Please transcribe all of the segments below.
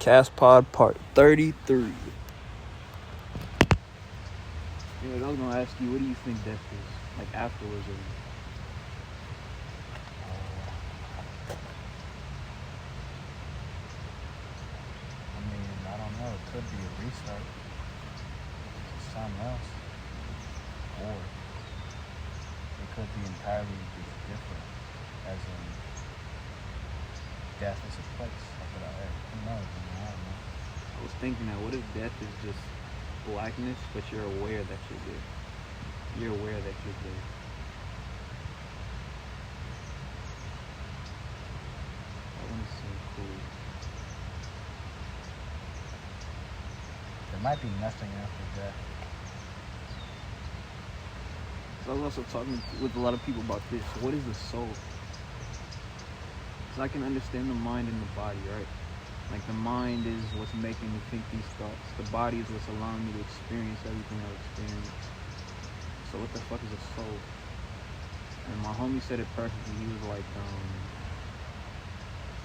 Cast Pod Part 33. Yeah, I was gonna ask you, what do you think death is? Like afterwards, or I mean, I don't know. It could be a restart to something else, or it could be entirely different, as in death is a place. Who knows? I don't know. I was thinking that, what if death is just blackness, but you're aware that you're there? You're aware that you're there. That one is so cool. There might be nothing after death. So I was also talking with a lot of people about this. What is the soul? So I can understand the mind and the body, right? Like the mind is what's making me think these thoughts. The body is what's allowing me to experience everything I experience. So what the fuck is a soul? And my homie said it perfectly. He was like,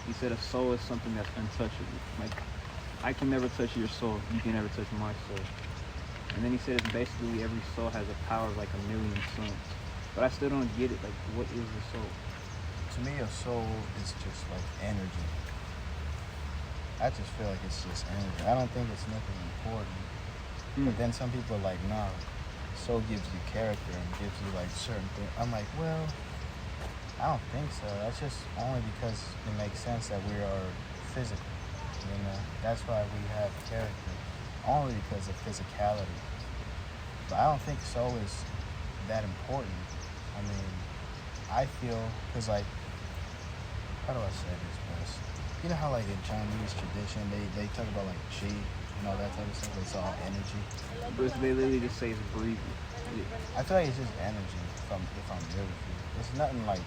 he said a soul is something that's untouchable. Like, I can never touch your soul. You can never touch my soul. And then he said it's basically every soul has a power of like 1,000,000 suns. But I still don't get it. Like, what is the soul? To me, a soul is just like energy. I just feel like it's just energy. I don't think it's nothing important. But then some people are like, nah, soul gives you character and gives you like certain things. I'm like, well, I don't think so. That's just only because it makes sense that we are physical. You know, that's why we have character, only because of physicality. But I don't think soul is that important. I mean, I feel, because like, how do I say this best? You know how like in Chinese tradition, they talk about like chi and all that type of stuff. It's all energy. But they literally just say it's breathing. Yeah. I feel like it's just energy, if I'm real with you. It's nothing like...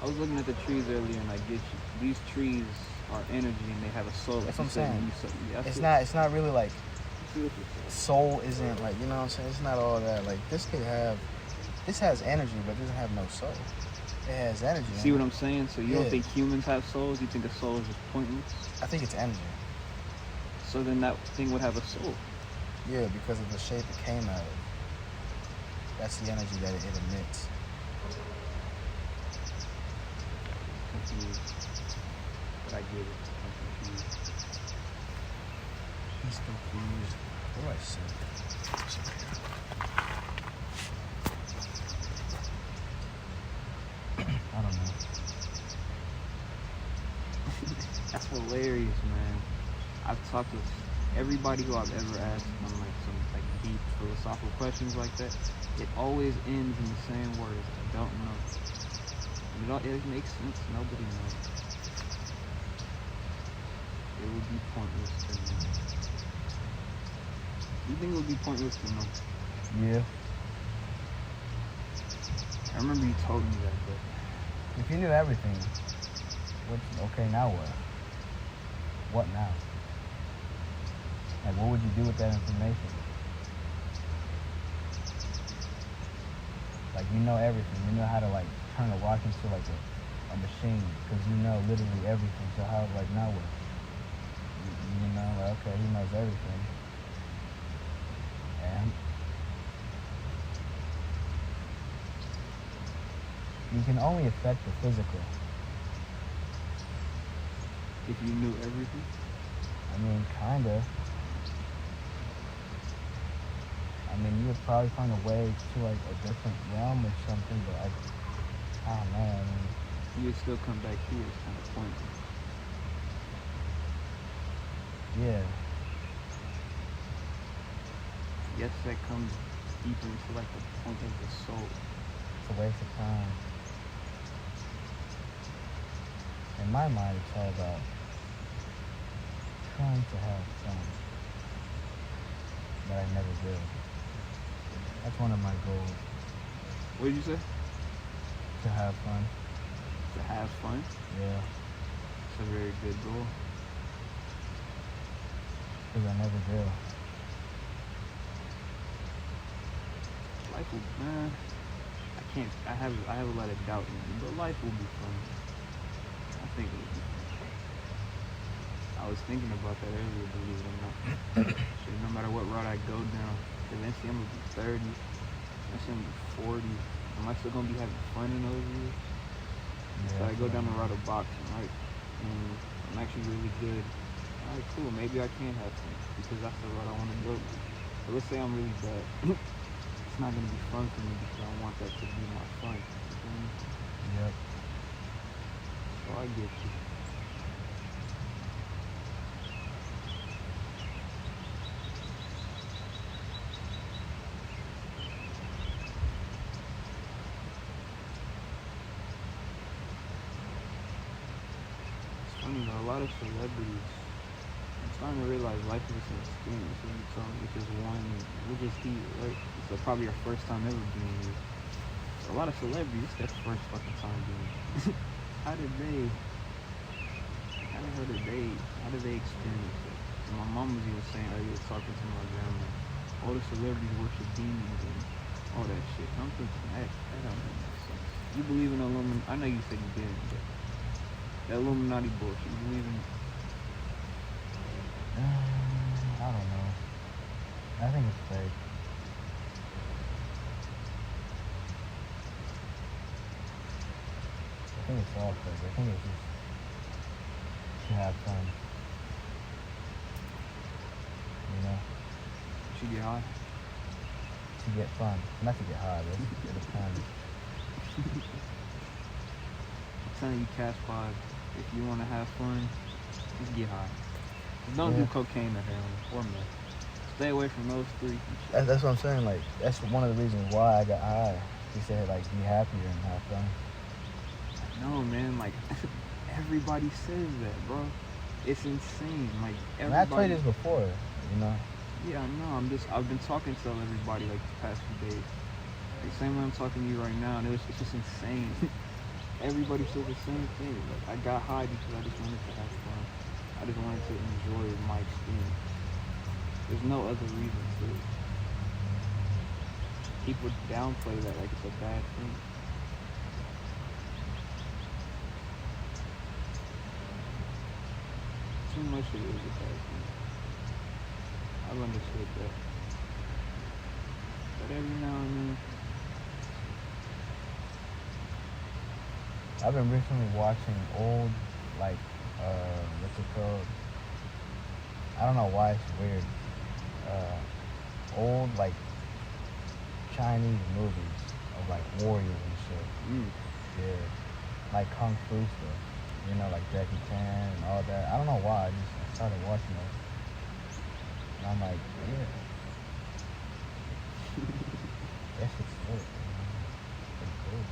I was looking at the trees earlier and I get you. These trees are energy and they have a soul. That's what I'm saying. It's not really like... Soul isn't like, you know what I'm saying? It's not all that. Like, this has energy, but it doesn't have no soul. It has energy. See what I'm saying? So you don't think humans have souls? You think a soul is just pointless? I think it's energy. So then that thing would have a soul. Yeah, because of the shape it came out of. That's the energy that it emits. Confused. But I get it. I'm confused. He's confused. What do I say? I don't know. That's hilarious, man. I've talked with everybody who I've ever asked on like some like deep philosophical questions like that. It always ends in the same words. I don't know. It makes sense. Nobody knows. It would be pointless to know. You think it would be pointless to know? Yeah. I remember you told me that, but if you knew everything, okay, now what? What now? Like, what would you do with that information? Like, you know everything. You know how to, like, turn a watch into, like, a machine. Because you know literally everything. So how, like, now what? You know, like, okay, he knows everything. And you can only affect the physical. if you knew everything? I mean, kinda. I mean, you would probably find a way to, like, a different realm or something, but I don't know. I mean, You would still come back here. It's kind of pointless. yeah. Yes, that comes deeper into like the point of the soul. It's a waste of time. In my mind, it's all about trying to have fun, but I never do. That's one of my goals, What did you say? to have fun. To have fun? Yeah, It's a very good goal. because I never do. Life will, man. I have a lot of doubt in me, but life will be fun. I think it will be fun. I I was thinking about that earlier, believe it or not. Shit, no matter what route I go down, eventually I'm gonna be 30, eventually I'm gonna be 40. Am I still gonna be having fun in those years? So I go down the route of boxing, right? And I'm actually really good. Alright, cool, maybe I can have fun because that's the route I wanna go. But let's say I'm really bad. It's not gonna be fun for me because I want that to be my fun. You feel me? Yep. So I get you. It's funny though, a lot of celebrities, I'm starting to realize life is just an experience. When you tell me it's just one, we're just here, right? It's probably our first time ever being here. So a lot of celebrities, it's their first fucking time being here. How did they experience it? And my mom was even saying earlier, talking to my grandma, all the celebrities worship demons and all that shit. And I'm thinking, that don't make no sense. You believe in Illuminati? I know you said you didn't, but that Illuminati bullshit, you believe in? I don't know. I think it's fake. I think it's all fake. I think it's just to have fun. You know? Should get high. To get fun. Not to get high, but to get fun. I'm telling you, Cash 5, if you want to have fun, just get high. Just don't do cocaine or heroin or meth. Stay away from those three. That's what I'm saying. Like, that's one of the reasons why I got high. He said, like, be happier and have fun. No, man, like, everybody says that, bro. It's insane. Like, And I told you everybody. this before, you know? Yeah, I know. I've been talking to everybody, like, the past few days. Like, same way I'm talking to you right now, and it's just insane. Everybody says the same thing. Like, I got high because I just wanted to have fun. I just wanted to enjoy my experience. There's no other reason to it. People downplay that like it's a bad thing. Too much of it is a bad thing. I've understood that. But every now and then, I've been recently watching old, like, what's it called? I don't know why it's weird. Old, like, Chinese movies of, like, warriors and shit. Yeah. Like Kung Fu stuff. You know, like Jackie Chan and all that. I don't know why. I started watching those. And I'm like, yeah. That shit's good. Pretty cool.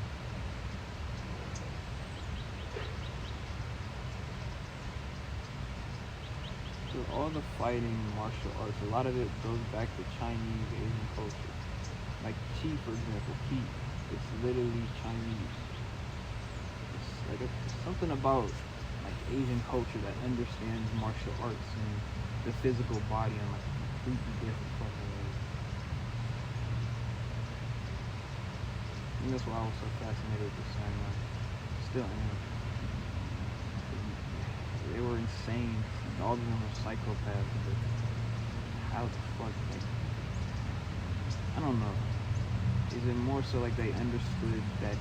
so all the fighting, martial arts, a lot of it goes back to Chinese, Asian culture. Like Chi, for example, Ki, it's literally Chinese. It's like something about like Asian culture that understands martial arts and the physical body in like a completely different fucking way. And that's why I was so fascinated with the samurai. Still am. They were insane. All of them were psychopaths. But how the fuck? Like, I don't know. Is it more so like they understood that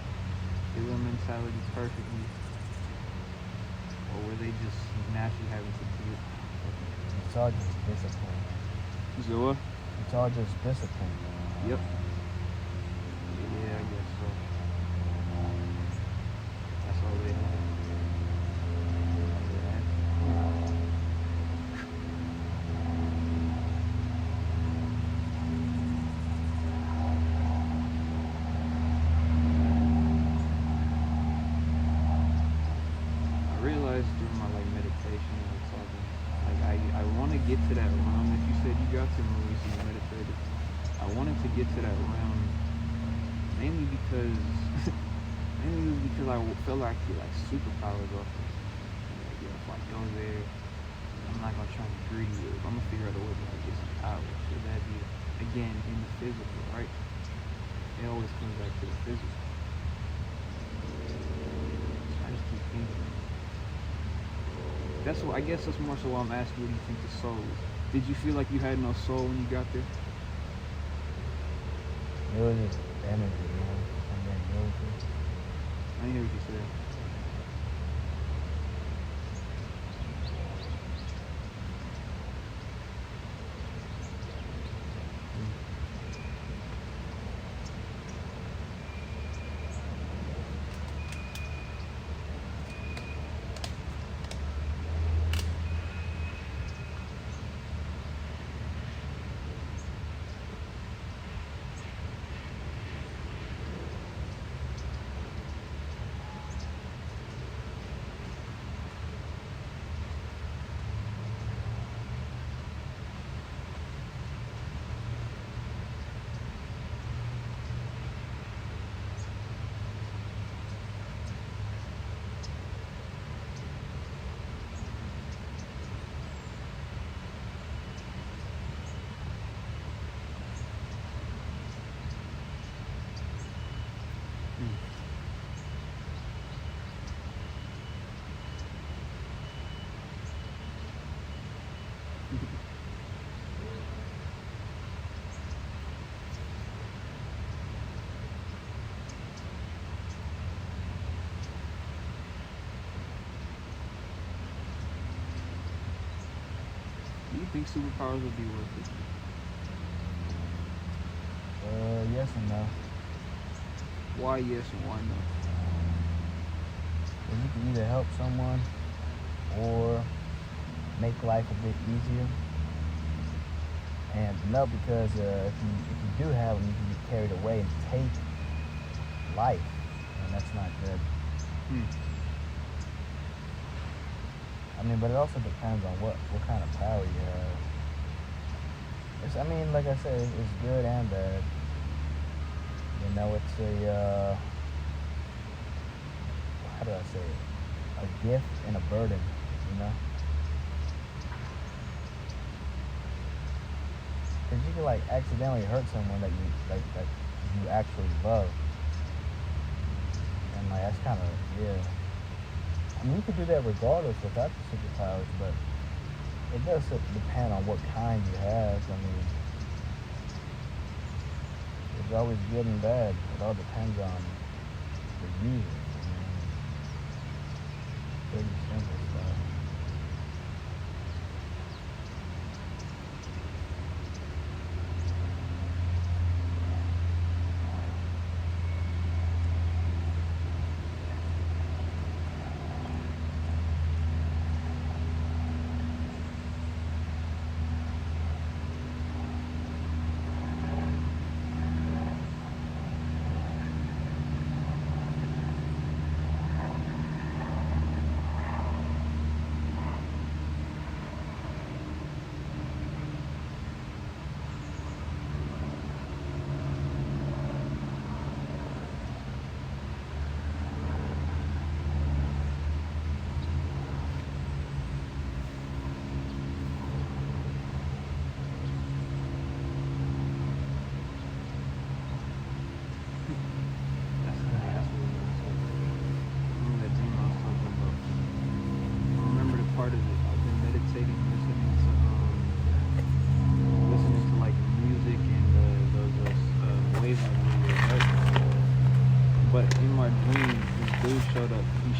killer mentality perfectly, or were they just naturally having to do it? It's all just discipline. So what? It's all just discipline. Yep. Yeah, I guess so. That's all they had. I realized through my like meditation and like talking, like I want to get to that realm that you said you got to when you meditated. I wanted to get to that realm mainly because I felt like I get like superpowers off of it. Like, yeah, if I go there, I'm not gonna try and be greedy with it. I'm gonna figure out a way to like get some power. So that'd be again in the physical, right? It always comes back to the physical. So I just keep thinking. That's what I guess that's more so why I'm asking what do you think the soul is. Did you feel like you had no soul when you got there? It was just energy, man. And then movement. I didn't hear what you said. Do you think superpowers would be worth it? Yes and no. Why yes and why no? You can either help someone or make life a bit easier. And no, because if you do have them, you can get carried away and take life, and that's not good. I mean, but it also depends on what kind of power you have. I mean, like I said, it's good and bad. You know, it's a, how do I say it? A gift and a burden, you know? Because you can, like, accidentally hurt someone that you actually love. And, like, that's kind of, yeah. I mean, you could do that regardless without the superpowers, but it does depend on what kind you have. I mean, it's always good and bad. It all depends on the user. I mean, pretty simple stuff.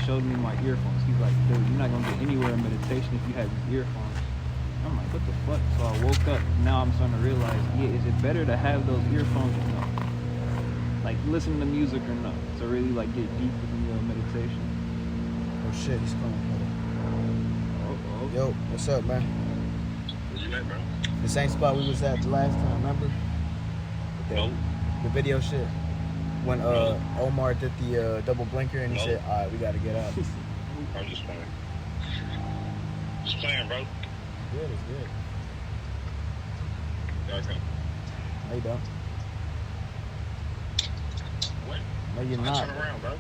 Showed me my earphones. He's like, dude, you're not gonna get anywhere in meditation if you have these earphones. I'm like, what the fuck? So I woke up. Now I'm starting to realize, yeah, is it better to have those earphones or no? Like, listen to music or no? To really like get deep within your meditation. Oh shit, he's calling. Oh. Yo, what's up, man? Where you at, bro? The same spot we was at the last time, remember? No. The video shit. When Omar did the double blinker and he said, all right, we got to get up. I'm just playing. Just playing, bro. Good, it's good. Okay. No, you don't. What? No, you're I not. turn around, bro.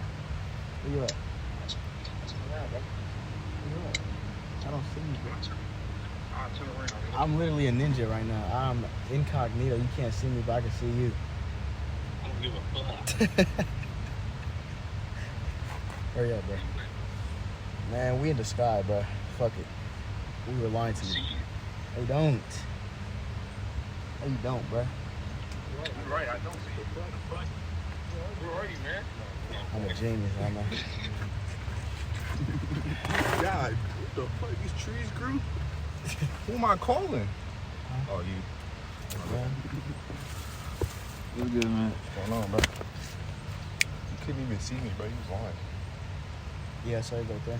Where you at? Turn around, bro. Where you at? I don't see you, bro. I'll turn around. I'm literally a ninja right now. I'm incognito. You can't see me, but I can see you. I don't give a fuck. Hurry up, bro. Man, we in the sky, bro. Fuck it. We were lying to you. They don't. No, you don't, bruh. You're right, I don't see it. Where are you, man? I'm a genius, I know. God, what the fuck? These trees grew? Who am I calling? Oh, you. It was good, man. What's going on, bro? You couldn't even see me, bro. You was lying. Yeah, sorry about that.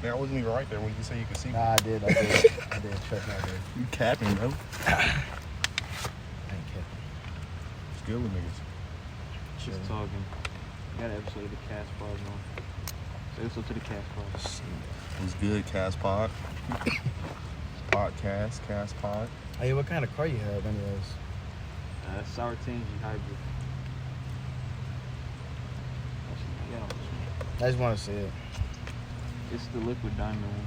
Man, I wasn't even right there when you said you could see me. Nah, I did. Trust me, I did. You capping, bro. I ain't kidding. It's good with niggas. Just talking. Got an episode of the Cast Pod on. So let's go to the Cast Pod. What's good, Cast Pod? Podcast, Cast Pod. Hey, what kind of car you have, anyways? Sour Tangy Hybrid. I just want to see it. It's the liquid diamond one.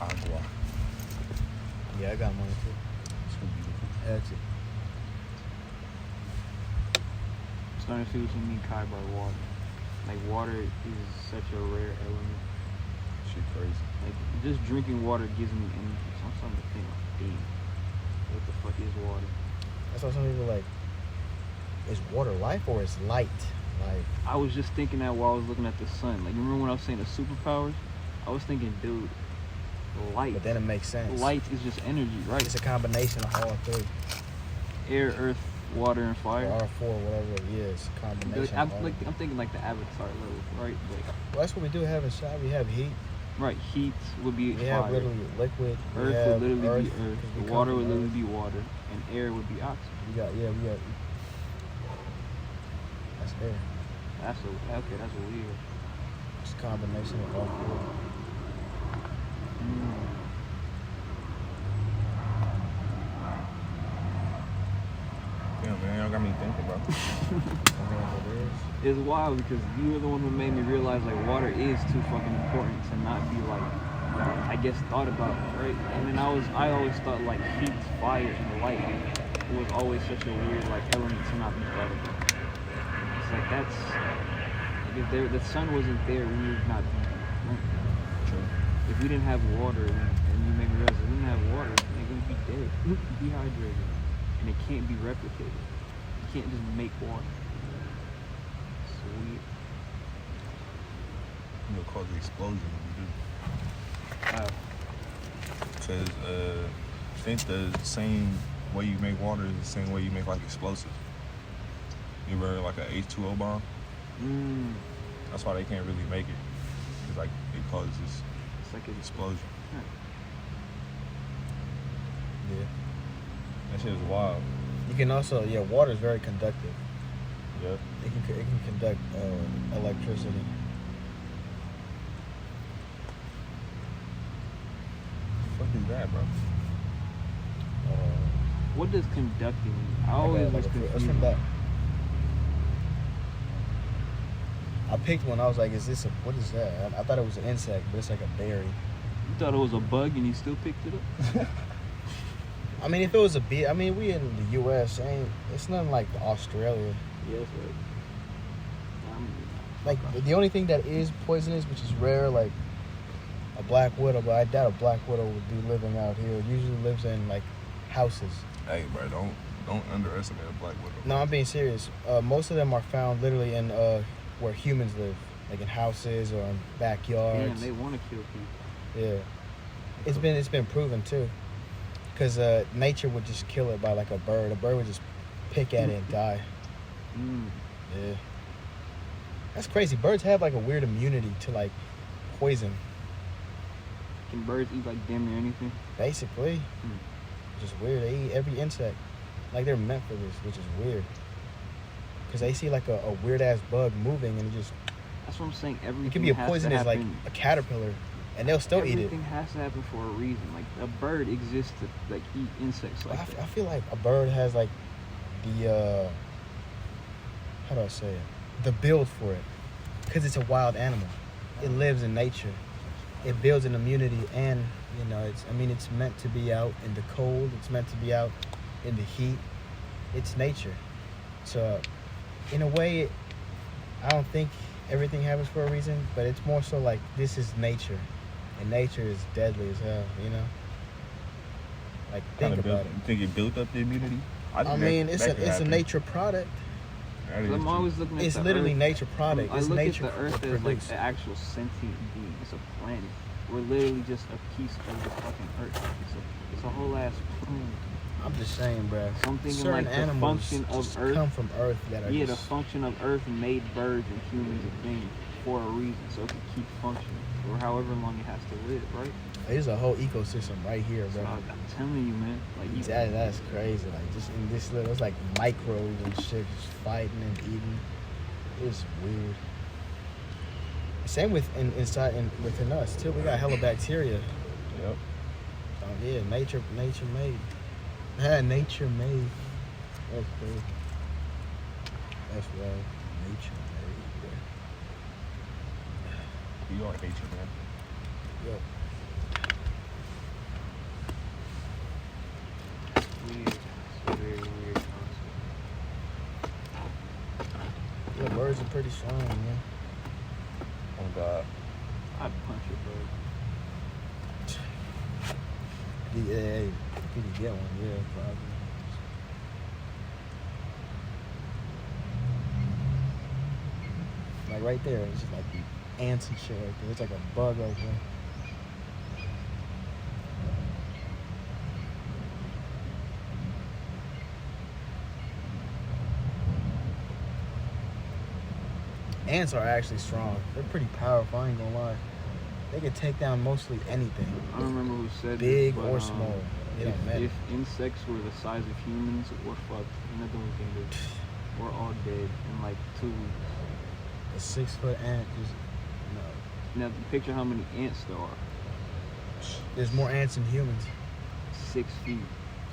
Agua. Yeah, I got mine too. It's gonna be beautiful. That's it. I'm starting to see what you mean, Kai, by water. Like, water is such a rare element. Shit crazy. Like, just drinking water gives me energy. So I'm starting to think, damn, what the fuck is water? That's why some people are like, is water life or is light life? I was just thinking that while I was looking at the sun. Like, remember when I was saying the superpowers? I was thinking, dude, light. But then it makes sense. Light is just energy, right? It's a combination of all three. Air, earth, water, and fire. Or R4, whatever it is. Combination. I'm, of all. I'm thinking like the Avatar level, right? Like, Well, that's what we do have inside. We have heat. right, heat would be We fire. have literally liquid. We Earth have would literally be earth, earth. 'cause we The come water from would literally earth. be water, and air would be oxygen. We got that's air. That's weird. It's a combination of all four. Yeah, man, y'all got me thinking, bro. I mean, it is. It's wild because you were the one who made me realize like water is too fucking important to not be like, I guess, thought about, right? And then I always thought like heat, fire, and light was always such a weird like element to not be thought about. It's like that's like if the sun wasn't there, we would not be. Right? True. If we didn't have water, and you made me realize if we didn't have water, we're gonna be dead, dehydrated, and it can't be replicated. You can't just make water. Sweet. You know, cause the explosion when we do. Because I think the same way you make water is the same way you make like explosives. You burn like a H2O bomb. That's why they can't really make it. It's like it causes It's like an explosion. Yeah. That shit is wild. You can also, water is very conductive. Yeah. It can conduct electricity. What is that, bro? What does conducting mean? I always was That's confused. from that. I picked one. I was like, what is that? I thought it was an insect, but it's like a berry. You thought it was a bug and you still picked it up? I mean, if it was a bee, I mean, we in the U.S. It's nothing like Australia. Yeah, that's right. Like, the only thing that is poisonous, which is rare, like a black widow, but I doubt a black widow would be living out here. It usually lives in, like, houses. Hey, bro, don't underestimate a black widow. No, I'm being serious. Most of them are found literally in where humans live, like in houses or in backyards. Damn, they want to kill people. Yeah, it's been proven too, because nature would just kill it by like a bird. A bird would just pick at it and die. Yeah, that's crazy. Birds have like a weird immunity to like poison. Can birds eat like damn near anything? Basically, which is weird. They eat every insect, like they're meant for this, which is weird. Because they see like a weird ass bug moving and it just. That's what I'm saying. Everything It could be a has poisonous to like happen. a caterpillar, and they'll still eat it. Everything has to happen for a reason. Like a bird exists to like eat insects like that. I feel like a bird has like the how do I say it? The build for it, because it's a wild animal. It lives in nature. It builds an immunity, and it's meant to be out in the cold. It's meant to be out in the heat. It's nature. So, in a way, I don't think everything happens for a reason, but it's more so like this is nature, and nature is deadly as hell. You know. Like think about it. You think it built up the immunity? I mean, it's a nature product. I'm always looking at It's the literally Earth. nature product. I It's look nature at the Earth as like produced. an actual sentient being. It's a planet. We're literally just a piece of the fucking Earth. It's a whole ass plume. I'm just saying, bro. Something Certain like the animals function of just Earth. come from Earth that are Yeah, just... the function of Earth made birds and humans a thing for a reason, so it can keep functioning for however long it has to live, right? There's a whole ecosystem right here, bro. So I'm telling you, man. Like That's crazy. Like just in this little, it's like microbes and shit just fighting and eating. It's weird. Same with within us too. We got hella bacteria. Yep. Yeah, nature made. Nature made. That's crazy. That's right. Nature made. You are nature, man. Yep. weird. It's a very weird concept. Yeah, birds are pretty strong, man. Oh God. I'd punch a bird. Yeah, if you could get one, yeah, probably. Like right there, it's just like the ants and shit right there. It's like a bug right there. Ants are actually strong. They're pretty powerful, I ain't gonna lie. They can take down mostly anything. I don't remember who said Big this, or small. It don't matter. If insects were the size of humans, we're fucked. Nothing we can do. We're all dead in like 2 weeks. A 6-foot ant just no. Now picture how many ants there are. There's more ants than humans. 6 feet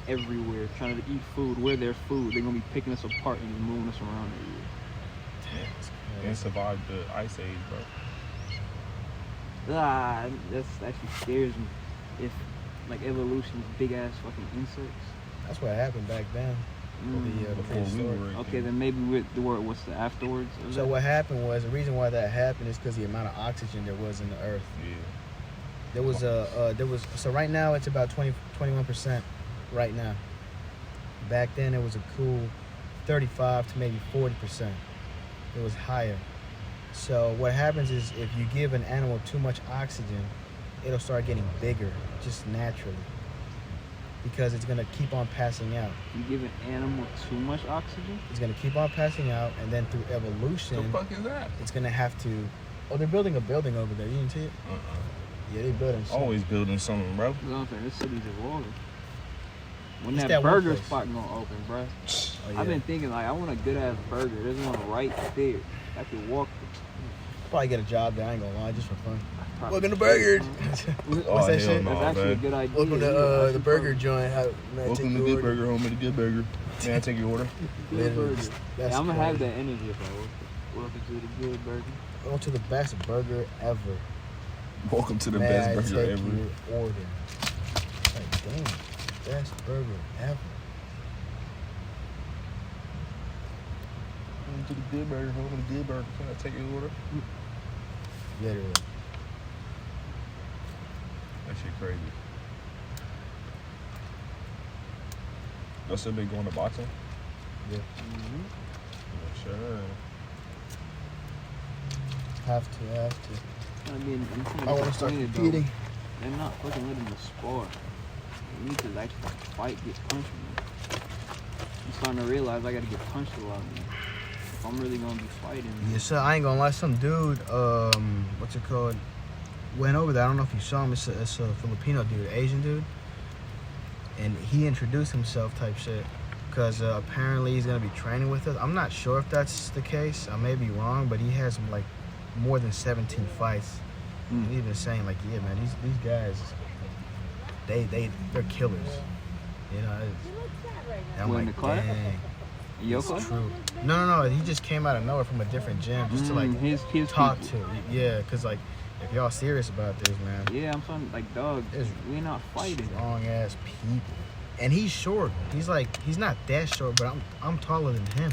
everywhere, trying to eat food. We're their food. They're gonna be picking us apart and moving us around everywhere. And survived the ice age, bro. That actually scares me. If like evolution is big ass fucking insects. That's what happened back then. The Before we prehistoric. were. Okay, then maybe what's the afterwards? of So that? what happened was, the reason why that happened is because the amount of oxygen there was in the earth. Yeah. There was so right now it's about 21% right now. Back then it was a cool 35 to maybe 40%. It was higher. So what happens is if you give an animal too much oxygen, it'll start getting bigger just naturally, because it's gonna keep on passing out. You give an animal too much oxygen? It's gonna keep on passing out, and then through The evolution, fuck is that? it's gonna have to. Oh, they're building a building over there. You didn't see it? Yeah, they're building something. Always building something, bro. You know what I'm saying? This city's evolving. When It's that that one burger place. spot gonna open, bro? Oh, yeah. I've been thinking like I want a good ass burger. There's one right there. I could walk. Probably get a job there. I ain't gonna lie, just for fun. Probably- Welcome to Burger. Oh, What's that hell shit? no. That's actually a man. good idea. Welcome Yeah, to I the should burger probably- joint. May I Welcome take to your Good order? Burger, home of the Good Burger. May I take your order? Good Literally, burger. that's Yeah, I'm gonna have crazy. that energy if I work. Welcome to the Good Burger. Welcome to the best burger ever. Welcome to the May best I burger take ever. your order? Like, damn, best burger ever. Welcome to the Good Burger, home of the Good Burger. Can I take your order? Literally. That shit crazy. Y'all still been going to boxing? Yeah. Mm-hmm. Yeah, sure. Have to. I mean, I'm trying I want to start competing. They're not fucking letting us spar. We need to actually fight, get punched, man. I'm starting to realize I gotta get punched a lot, man. If I'm really gonna be fighting. Yeah, so I ain't gonna lie. Some dude, what's it called? Went over there. I don't know if you saw him. It's a Filipino dude, Asian dude, and he introduced himself type shit. Because apparently he's gonna be training with us. I'm not sure if that's the case. I may be wrong, but he has like more than 17 fights. And he's been saying like, yeah, man, these guys, they're killers. You know. And I'm What, in like, the class? dang, Yoko? it's true. No. He just came out of nowhere from a different gym just to like his talk people. to. Yeah, cause like if y'all serious about this, man, Yeah, I'm trying like dog. It's We're not fighting. strong ass people. And he's short. He's not that short, but I'm taller than him.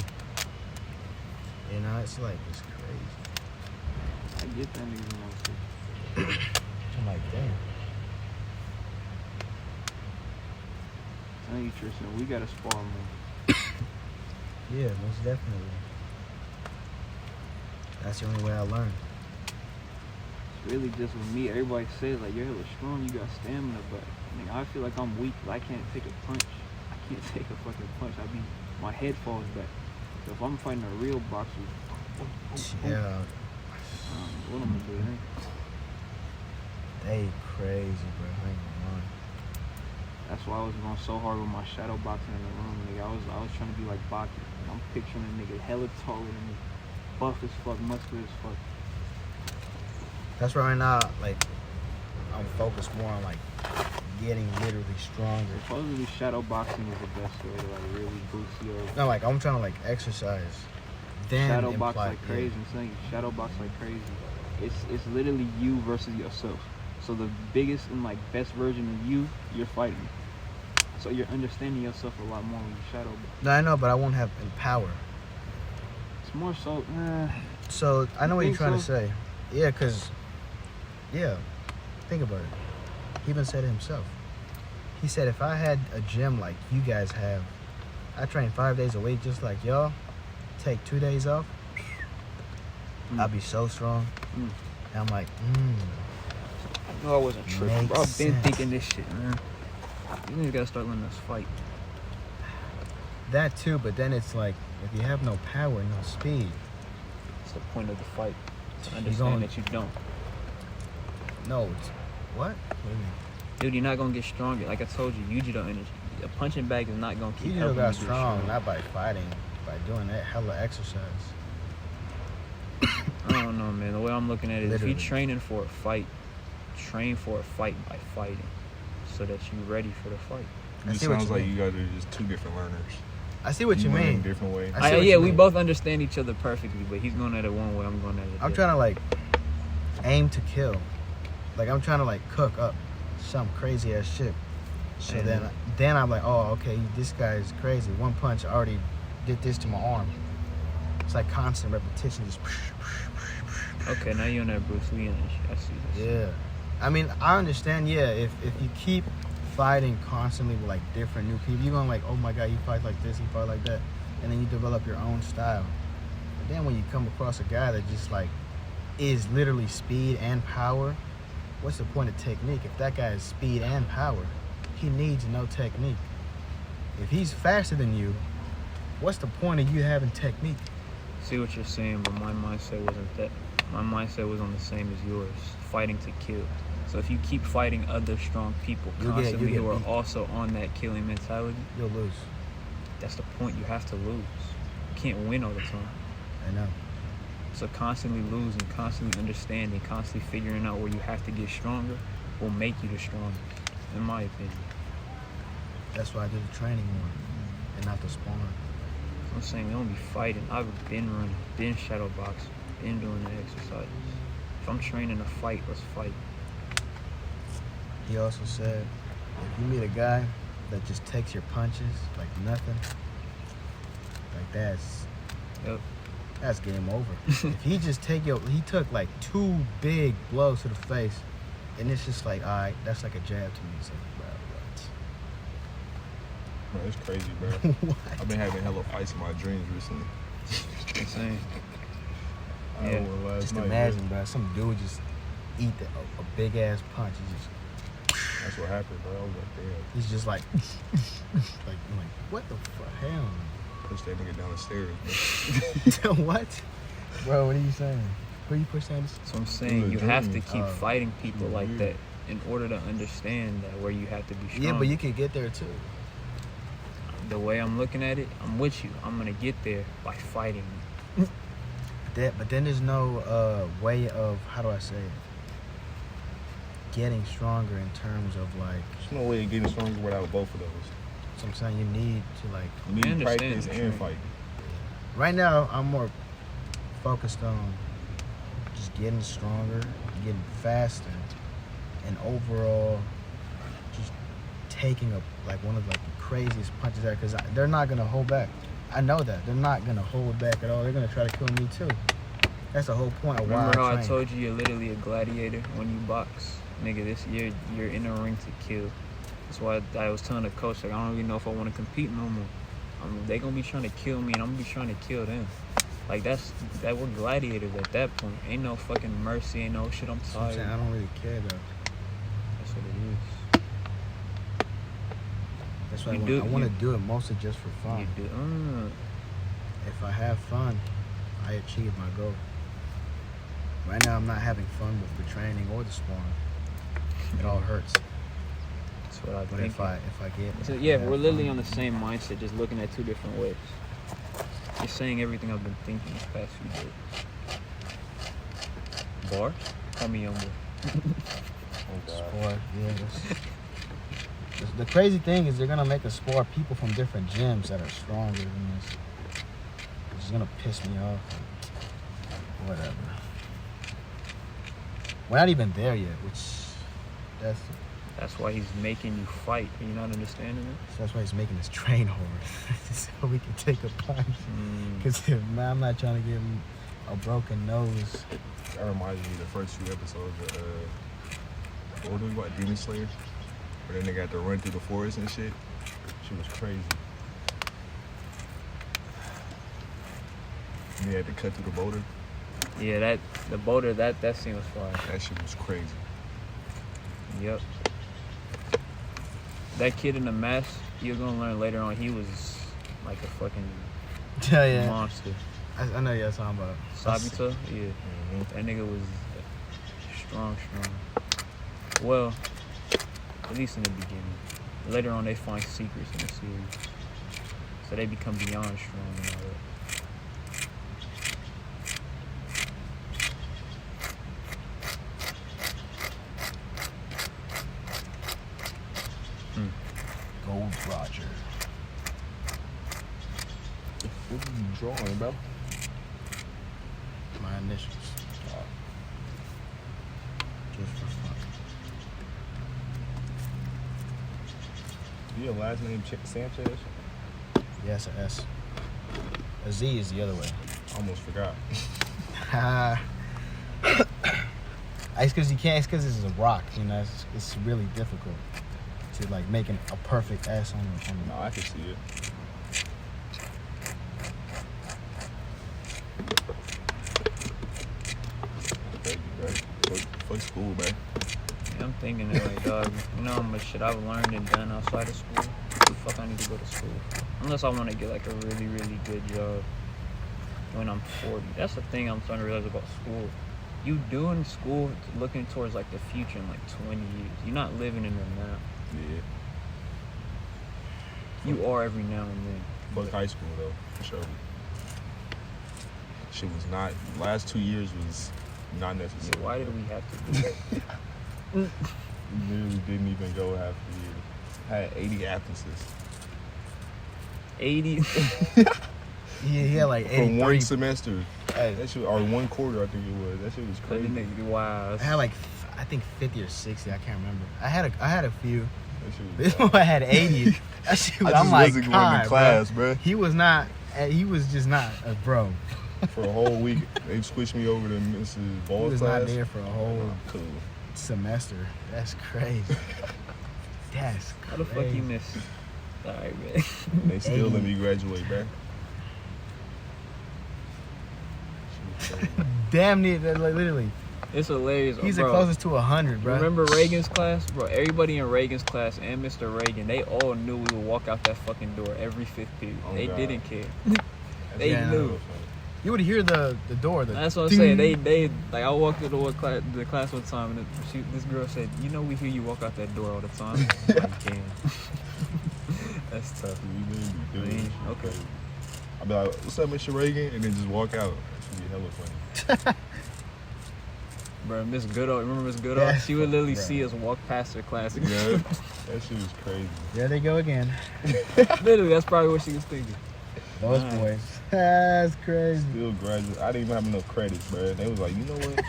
You know, it's like it's crazy. get that nigga no shit. I'm like, damn. Tell you, Tristan, we gotta spar more. Yeah, most definitely. That's the only way I learn. It's really just with me. Everybody says like you're hella strong, you got stamina, but I feel like I'm weak. I can't take a punch. I can't take a fucking punch. My head falls back. So if I'm fighting a real boxer, Yeah. what I'm gonna do? They crazy, bro. I ain't gonna lie. That's why I was going so hard with my shadow boxing in the room, nigga. I was trying to be like Baki. I'm picturing a nigga hella taller than me, buff as fuck, muscular as fuck. That's right now, like, I'm focused more on, like, getting literally stronger. Supposedly shadow boxing is the best way to like really boost your No, like, I'm trying to, like, exercise. Then shadow box imply- like crazy. I'm saying shadow box like crazy. It's literally you versus yourself. So the biggest and like best version of you, you're fighting. So you're understanding yourself a lot more when you shadow box. No, I know, but I won't have power. It's more so. So, I know what you're think trying to so? say. Yeah, because, yeah, think about it. He even said it himself. He said, if I had a gym like you guys have, I train 5 days a week just like y'all, take 2 days off, I'd be so strong. And I'm like, I knew I wasn't tripping, Makes bro. I've been sense. thinking this shit, man. You niggas gotta start letting us fight. that too, but then it's like, if you have no power, no speed, That's the point of the fight. To You understand gonna- that you don't. no, it's, what? What do you mean? Dude, you're not gonna get stronger. Like I told you, Yujido energy. A punching bag is not gonna keep You helping got you get strong, not by fighting, by doing that hella exercise. I don't know, man. The way I'm looking at it is if Literally. you're training for a fight, train for a fight by fighting so that you're ready for the fight. I It see what sounds you like mean. you guys are just two different learners. I see what you learn in mean. different ways. I see what Yeah, you we mean. both understand each other perfectly, but he's going at it one way, I'm going at it. I'm trying to like aim to kill. Like I'm trying to like cook up some crazy ass shit. So And- then I'm like, oh, okay, this guy is crazy. One punch already did this to my arm. It's like constant repetition, just. Okay, now you're on that Bruce Lee energy. I see this. Yeah, I mean, I understand. Yeah, if you keep fighting constantly with like different new people, you're gonna like, oh my god, you fight like this, you fight like that, and then you develop your own style. But then when you come across a guy that just like is literally speed and power, what's the point of technique? If that guy is speed and power, he needs no technique. If he's faster than you, what's the point of you having technique? See what you're saying, but my mindset wasn't that. My mindset was on the same as yours, fighting to kill. So if you keep fighting other strong people You get constantly who are beat. also on that killing mentality, You'll lose. that's the point. You have to lose. You can't win all the time. I know. So constantly losing, constantly understanding, constantly figuring out where you have to get stronger will make you the strongest, in my opinion. That's why I do the training more and not the sparring. I'm saying we don't be fighting. I've been running, been shadow boxing, been doing the exercises. If I'm training to fight, let's fight. He also said, if you meet a guy that just takes your punches like nothing, like that's game over. If he just he took like 2 big blows to the face, and it's just like, all right, that's like a jab to me. It's like, Bro, it's crazy, bro. what? I've been having hella fights in my dreams recently. I'm saying. I Yeah. know what last Just night, imagine, bro, some dude just eat a big ass punch. That's what happened, bro. I was like, damn. He's just like, I'm like, what the fuck? Hell Push that nigga down the stairs, bro. no. What? Bro, what are you saying? Who you push down? So I'm saying you have to keep Oh. fighting people like Yeah. that in order to understand that where you have to be strong. Yeah, but you can get there too. The way I'm looking at it, I'm with you. I'm gonna get there by fighting. But then there's no way of, how do I say it, getting stronger in terms of like, There's no way of getting stronger without both of those. so I'm saying you need to like, You need understand practice the and training. fight. right now I'm more focused on just getting stronger, getting faster, and overall just taking one of like the craziest punches out, because they're not gonna hold back. I know that they're not gonna hold back at all. They're gonna try to kill me too. That's the whole point of why Remember how I train. told you you're literally a gladiator when you box? Nigga, this year you're in a ring to kill. That's why I was telling the coach, like, I don't even know if I want to compete no more. They gonna be trying to kill me, and I'm gonna be trying to kill them. Like, that we're gladiators at that point. Ain't no fucking mercy, ain't no shit, I'm tired. I don't really care, though. That's what it is. That's why I want to do it mostly just for fun. You do. If I have fun, I achieve my goal. Right now, I'm not having fun with the training or the sparring. It all hurts. That's what I But think. if I get, So, yeah, we're literally on the same mindset, just looking at two different ways. You're saying everything I've been thinking these past few days. Bar? Call me young boy. sport, yeah. The crazy thing is they're gonna make us spar people from different gyms that are stronger than this. It's gonna piss me off. Whatever. We're not even there yet, That's why he's making you fight. Are you not understanding it? that's why he's making us train hard, so we can take a punch. Because I'm not trying to get a broken nose. That reminds me of the first few episodes of what do we watch? Demon Slayer? Where then they got to run through the forest and shit. She was crazy. And they had to cut through the boulder. Yeah, the boulder, that scene was fire. That shit was crazy. Yep. That kid in the mask, you're gonna learn later on, he was like a fucking monster. I know you're talking about Sabito? Yeah. Mm-hmm. That nigga was strong. Well, at least in the beginning. Later on, they find secrets in the series. So they become beyond strong and all that. Gold Roger. What are you drawing, bro? My initials. Just for fun. You have last name Sanchez? Yes, an S. A Z is the other way. Almost forgot. It's because you can't. It's because this is a rock. You know, it's really difficult to like making a perfect S on the. No, I can see it. Fuck school, man. Yeah, I'm thinking that, like, dog, you know how much shit I've learned and done outside of school? What the fuck I need to go to school for? Unless I want to get, like, a really, really good job when I'm 40. That's the thing I'm starting to realize about school. You doing school looking towards, like, the future in, like, 20 years. You're not living in the now. Yeah. You are every now and then. Fuck high school, though, for sure. Shit was not... Last 2 years was not necessary. Yeah, why did we have to do that? We literally didn't even go half the year. I had 80 absences. 80? Yeah, like 83. From one semester. Hey, That shit, or one quarter, I think it was. That shit was crazy. Wow. I had like I think 50 or 60. I can't remember. I had a few. That shit was This wild. one had 80. That shit, I just I'm like, wasn't going to God, class, bro. bro. He was not. He was just not a bro. For a whole week, they switched me over to Mrs. He Ball's was class. not there for a whole Cool. semester. That's crazy. That's crazy. How the fuck you miss? Alright, man. They still let me graduate, bro. Damn near, like, literally. It's hilarious. He's bro. the closest to 100, bro. Remember Reagan's class? Bro, everybody in Reagan's class and Mr. Reagan, they all knew we would walk out that fucking door every fifth period. Oh, they God. didn't care. They Yeah, knew. You would hear the door. That's what I'm saying. They like, I walked through the class one time, and this girl said, "You know, we hear you walk out that door all the time." Like, damn. That's tough. We literally do I it. mean, okay. I'll be like, "What's up, Mr. Reagan?" And then just walk out. That should be hella funny. Bro, Miss Goodall, remember Miss Goodall? Yeah. She would literally Bro. see us walk past her class. Yeah, that shit was crazy. There they go again. Literally, that's probably what she was thinking. Those Nice. boys. That's crazy. Still graduate. I didn't even have enough credits, bro. They was like, you know what?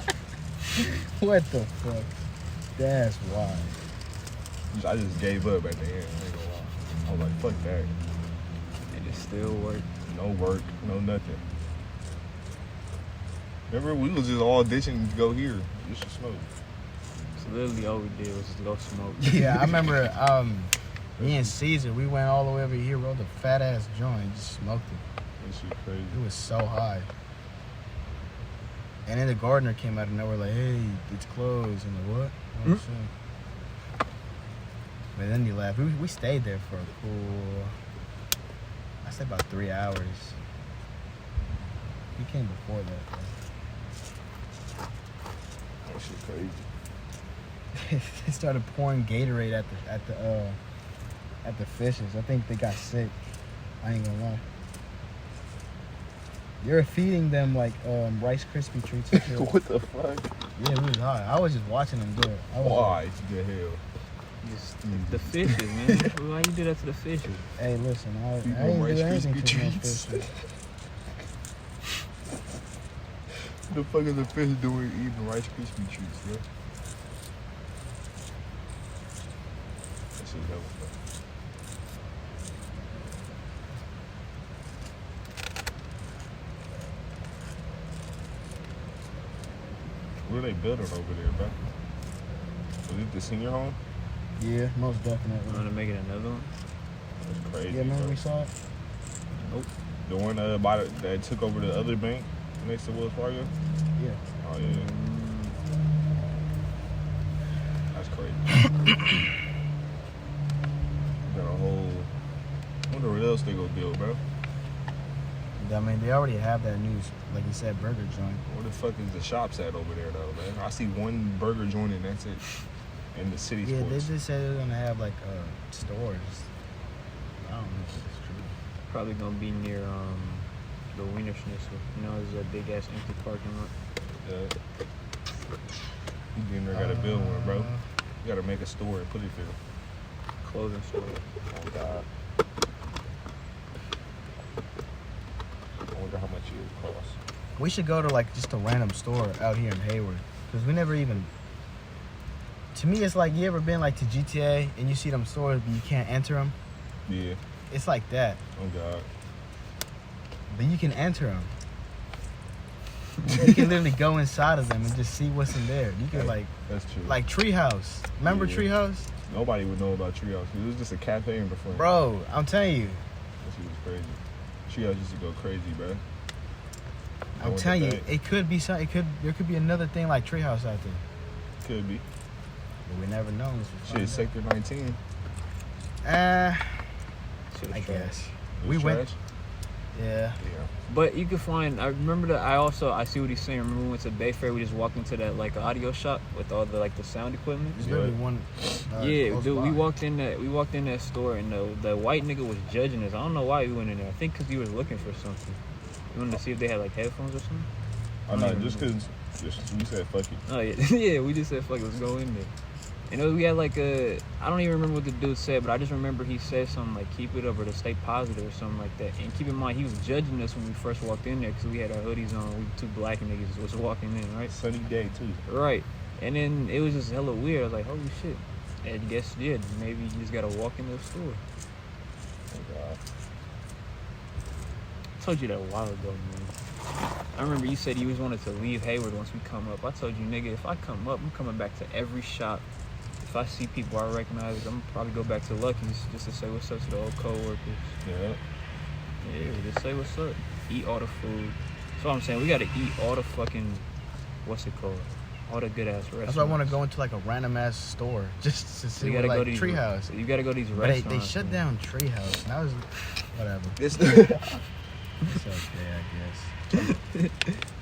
What the fuck? That's wild. I just gave up at the end. I ain't gonna lie. I was like, fuck that. And it still worked. No work, no nothing. Remember, we was just all ditching to go here. You should smoke. So literally all we did was just go smoke. Yeah, I remember me and Caesar, we went all the way over here, rolled a fat ass joint, just smoked it. That shit crazy. It was so high. And then the gardener came out of nowhere like, hey, it's closed. And like, what? Oh, shit. But then you left. We stayed there for a cool, I said about 3 hours. We came before that, though. That shit crazy. They started pouring Gatorade at the fishes. I think they got sick. I ain't gonna lie. You're feeding them like Rice Krispie treats and shit. What the fuck? Yeah, it was high. I was just watching them do it. I was Why the hell? Just the fishes, man. Why you do that to the fishes? Hey, listen, I Feed ain't them do Rice anything Krispie to no treats. fishes. The fuck is the fish doing eating Rice Krispie treats, bro? That shit hella fun. What are they building over there, bro? Was it the senior home? Yeah, most You definitely. want to make it another one? That's crazy. Yeah, remember bro. we saw it? The one that took over the other bank next to Wells Fargo? Yeah. Oh, yeah. That's crazy. Got a whole... I wonder what else they gonna build, bro. I mean, they already have that news, like you said, burger joint. Where the fuck is the shops at over there, though, man? I see one burger joint and that's it. In the city Yeah, sports. they just said they're gonna have like stores. I don't know if it's true. Probably gonna be near the Wiener Schnitzel. You know, there's that big ass empty parking lot. You getting there, gotta build one, bro. You gotta make a store and put it there. Clothing store. Oh, God. I wonder how much it would cost. We should go to like just a random store out here in Hayward, because we never even. To me, it's like, you ever been like to GTA and you see them stores but you can't enter them? Yeah. It's like that, Oh, God. but you can enter them. You can literally go inside of them and just see what's in there. You can Hey, that's true. like Treehouse. Remember Yeah. Treehouse? Nobody would know about Treehouse. It was just a cafe in the front. Bro, I'm telling you. That shit was crazy. Treehouse used to go crazy, bro. I I'm went telling to you, that. it could be some. There could be another thing like Treehouse out there, Could be. but we never know. Shit, Sector 19. I Shit was trash. guess It we was went. trash. Yeah, Yeah. But you can find. I remember that. I see what he's saying. Remember we went to Bayfair. We just walked into that like audio shop with all the like the sound equipment. there's Yeah. literally one. Yeah, close dude. by. We walked in that store and the white nigga was judging us. I don't know why we went in there. I think because he was looking for something. We wanted to see if they had like headphones or something. Oh, no, just because we said fuck it. Oh yeah, yeah. We just said fuck it, let's go in there. And we had like I don't even remember what the dude said, but I just remember he said something like keep it up or to stay positive or something like that. And keep in mind he was judging us when we first walked in there because we had our hoodies on. We two black niggas was walking in, right? Sunny day, too. Right. And then it was just hella weird. I was like, holy shit. And I guess yeah, maybe you just gotta walk in the store. Oh, God. I told you that a while ago, man. I remember you said you was wanted to leave Hayward once we come up. I told you, nigga, if I come up, I'm coming back to every shop. If I see people I recognize, I'm gonna probably go back to Lucky's just to say what's up to the old co-workers. Yeah. Yeah, just say what's up. Eat all the food. That's what I'm saying. We gotta eat all the fucking, what's it called? All the good ass restaurants. That's why I want to go into like a random ass store just to see You what, gotta like go to Treehouse. You gotta go to these But restaurants. they shut man. down Treehouse. And I was whatever. It's It's okay, I guess. I'm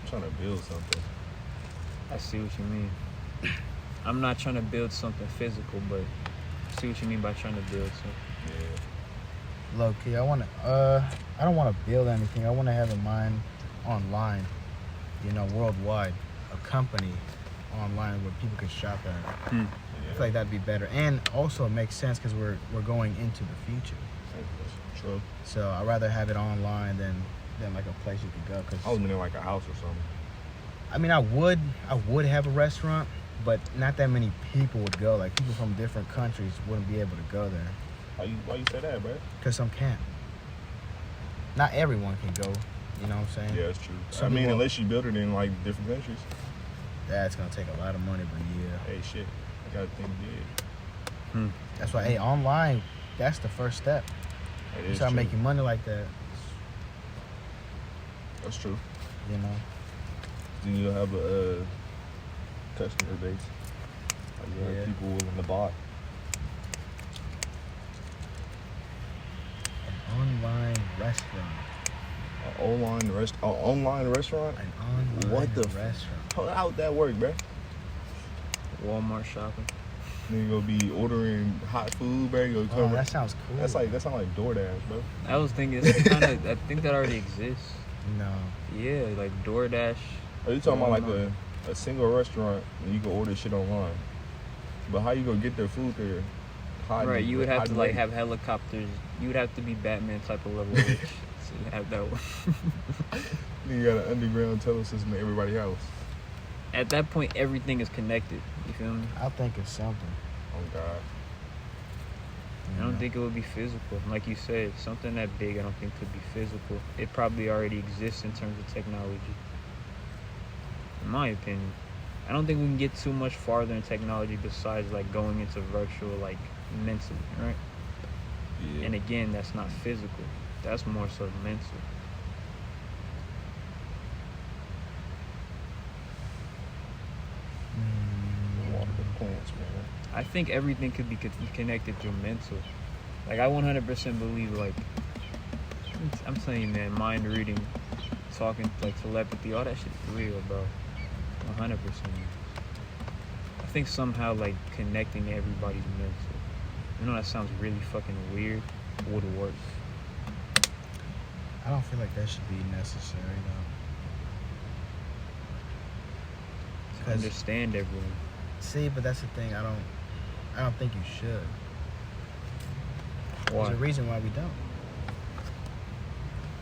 trying to build something. I see what you mean. I'm not trying to build something physical, but I see what you mean by trying to build something. Yeah. Low key, I don't want to build anything. I want to have a mine online, worldwide, a company online where people can shop at. I feel like that'd be better, and also it makes sense because we're going into the future. True. So I'd rather have it online than like a place you could go. Cause I was meaning like a house or something. I mean, I would have a restaurant, but not that many people would go. Like people from different countries wouldn't be able to go there. Why you say that, bro? Cause some can't. Not everyone can go. You know what I'm saying? Yeah, that's true. Some I mean, people- unless you build it in like different countries. That's gonna take a lot of money, but yeah. Hey, shit. I gotta think big. That's why, hey, online, that's the first step. That You is start true. making money like that, That's true. you know. Then you'll have a customer base. Like, you have Yeah. people willing to buy. An online restaurant. An online restaurant? An online What the restaurant. How would that work, bruh? Walmart shopping. Then you gonna be ordering hot food, bro. You gonna Oh, come. that sounds cool. That sound like DoorDash, bro. I was thinking it's kind of. I think that already exists. No. Yeah, like DoorDash. Are you talking about like Walmart. a single restaurant and you can order shit online? But how you gonna get their food there? Right, you would have to like ready? have helicopters. You would have to be Batman type of level rich to have that one. Then you got an underground telesystem in everybody's house. At that point, everything is connected. You feel me? I think it's something. Oh God. I don't think it would be physical. Like you said, something that big I don't think could be physical. It probably already exists in terms of technology. In my opinion. I don't think we can get too much farther in technology besides like going into virtual, like mentally, right? Yeah. And again, that's not physical. That's more so mental. Water the plants, man. I think everything could be connected through mental. Like I 100% believe like I'm telling you, man, mind reading, talking, like telepathy, all that shit is real, bro. 100%. I think somehow like connecting everybody's mental. You know that sounds really fucking weird. Would work. I don't feel like that should be necessary though. To understand everyone. See, but that's the thing. I don't think you should. Why? There's a reason why we don't.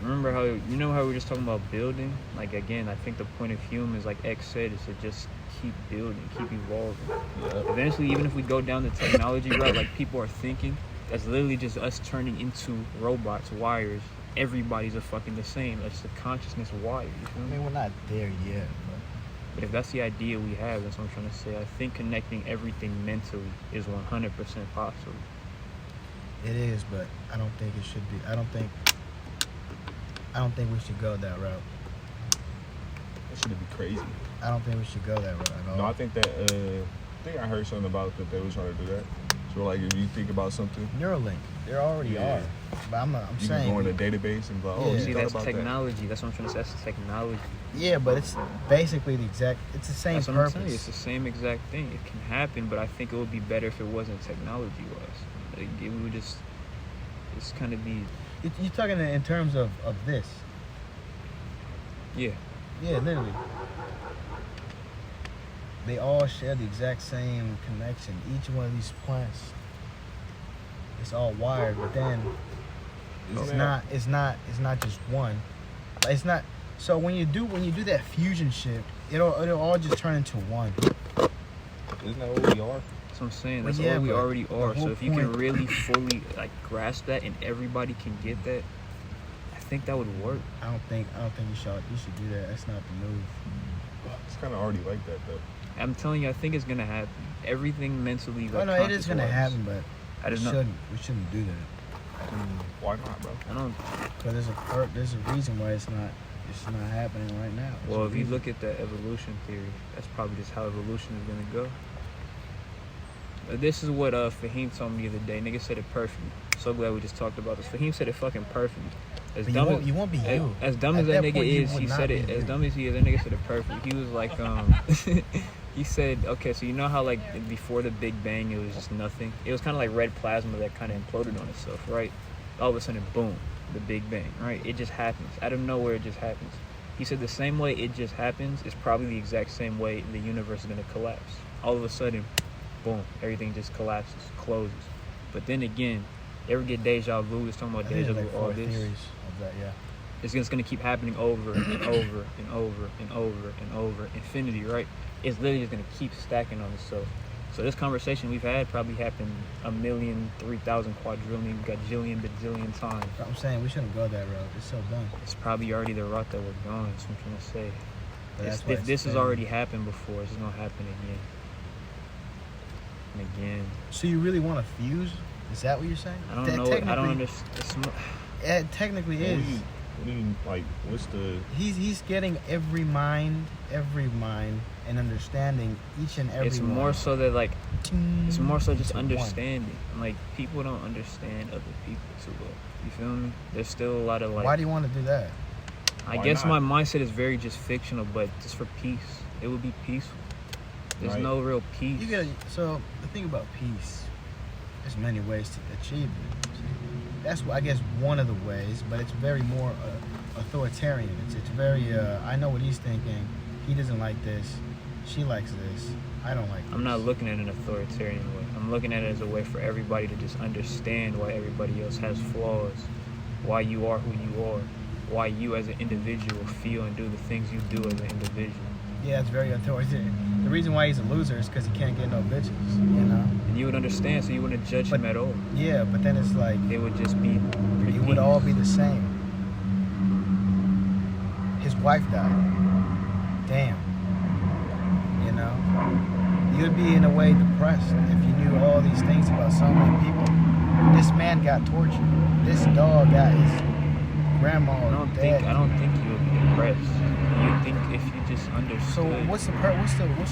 Remember how we were just talking about building? Like again, I think the point of humans, like X said, is to just keep building, keep evolving. Yeah. Eventually, even if we go down the technology route, like people are thinking, that's literally just us turning into robots, wires. Everybody's a fucking the same. That's the consciousness wire. You feel I me? mean, we're not there yet, But if that's the idea we have, that's what I'm trying to say. I think connecting everything mentally is 100% possible. but it is. But I don't think it should be. I don't think we should go that route. That should be crazy. I don't think we should go that route at all. No, I think that I think I heard something about that they were trying to do that. So like if you think about something, Neuralink, there already Yeah. are. But I'm you saying. can go in a database and be like, oh, Yeah. you See, thought that's about technology. That's what I'm trying to say. That's technology. Yeah, but it's basically the exact. It's the same That's what I'm saying. purpose. It's the same exact thing. It can happen, but I think it would be better if it wasn't technology-wise. Like, it would just kind of be, You're talking in terms of this. yeah. Yeah, literally. They all share the exact same connection. Each one of these plants, it's all wired, but then it's not just one. It's not. So when you do that fusion shit, it'll all just turn into one. Isn't that what we are? That's what I'm saying. Well, That's yeah, all we but already the are. whole So if you can point- really fully like grasp that and everybody can get that, I think that would work. I don't think you should do that. That's not the move. It's kind of already like that though. I'm telling you, I think it's gonna happen. Everything mentally, like, Oh no, it is gonna conscious-wise. happen, but I just know. we shouldn't do that. Why not, bro? I don't. Because there's a reason why it's not happening right now. There's Well, a if you reason. look at the evolution theory, that's probably just how evolution is gonna go. This is what Fahim told me the other day. Nigga said it perfectly. So glad we just talked about this. Fahim said it fucking perfectly. As But dumb you won't be you. As dumb At as that that nigga point, you is, would he not said be it. As you. dumb as he is, that nigga said it perfectly. He was like, he said, okay, so you know how like before the Big Bang, it was just nothing. It was kind of like red plasma that kind of imploded on itself, right? All of a sudden, boom, the Big Bang, right? It just happens out of nowhere. It just happens. He said the same way it just happens is probably the exact same way the universe is gonna collapse. All of a sudden, boom, everything just collapses, closes. But then again, you ever get deja vu? It's talking about I think deja there's vu, like all 4 this. theories of that, yeah. It's just gonna keep happening over and over and over and over and over. Infinity, right? It's literally just gonna keep stacking on itself. So this conversation we've had probably happened 1,000,000,000,3,000 quadrillion, gajillion, bajillion times. But I'm saying we shouldn't go that road. It's so dumb. It's probably already the route that we're going. That's what I'm trying to say. But that's why If it's this has failing. already happened before, it's gonna happen again and again. So you really want to fuse? Is that what you're saying? I don't know. I don't understand. It technically is. What do you like? What's the? He's getting every mind, and understanding each and every. It's more so that like, it's more so just It's one. understanding. Like people don't understand other people too well. You feel me? There's still a lot of like. Why do you want to do that? I Why guess not? my mindset is very just fictional, but just for peace. It would be peaceful. There's Right. no real peace. You get so the thing about peace. There's many ways to achieve it. That's I guess one of the ways, but it's very more authoritarian. It's very. I know what he's thinking. He doesn't like this. She likes this. I don't like this. I'm not looking at it in an authoritarian way. I'm looking at it as a way for everybody to just understand why everybody else has flaws, why you are who you are, why you as an individual feel and do the things you do as an individual. Yeah, it's very authoritarian. The reason why he's a loser is because he can't get no bitches, you know? And you would understand, so you wouldn't judge him at all. Yeah, but then it's like, It would just be pretty it would peace. all be the same. His wife died. Damn. You know? You'd be in a way depressed if you knew all these things about so many people. This man got tortured. This dog got his grandma I don't think you would be depressed. You think if you just understood. So what's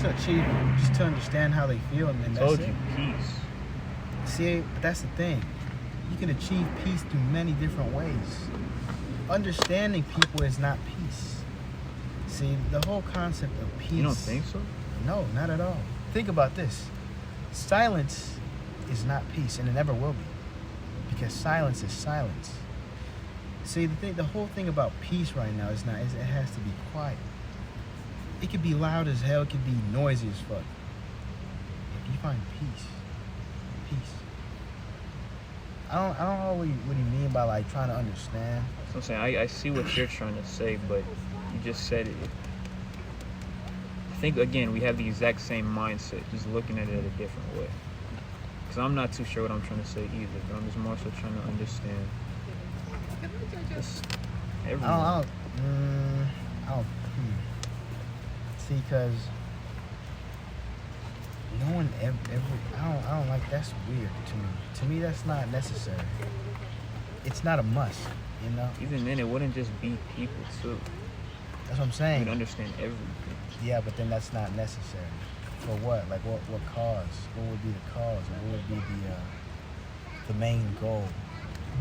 the achievement? Just to understand how they feel and then I that's told it. you, peace. See, but that's the thing. You can achieve peace through many different ways. Understanding people is not peace. See, the whole concept of peace. You don't think so? No, not at all. Think about this. Silence is not peace, and it never will be. Because silence is silence. See, the whole thing about peace right now is it has to be quiet. It could be loud as hell, it could be noisy as fuck. If you find peace. I don't know what you mean by like trying to understand. So I'm saying I see what you're trying to say, but you just said it. I think again we have the exact same mindset, just looking at it a different way. Because I'm not too sure what I'm trying to say either, but I'm just more so trying to understand. Just everyone. I don't. See, because no one I don't like. That's weird to me. To me, that's not necessary. It's not a must. You know. Even then, it wouldn't just be people too. That's what I'm You saying. would understand everything. Yeah, but then that's not necessary. For what? Like what cause? What would be the cause? Or what would be the main goal?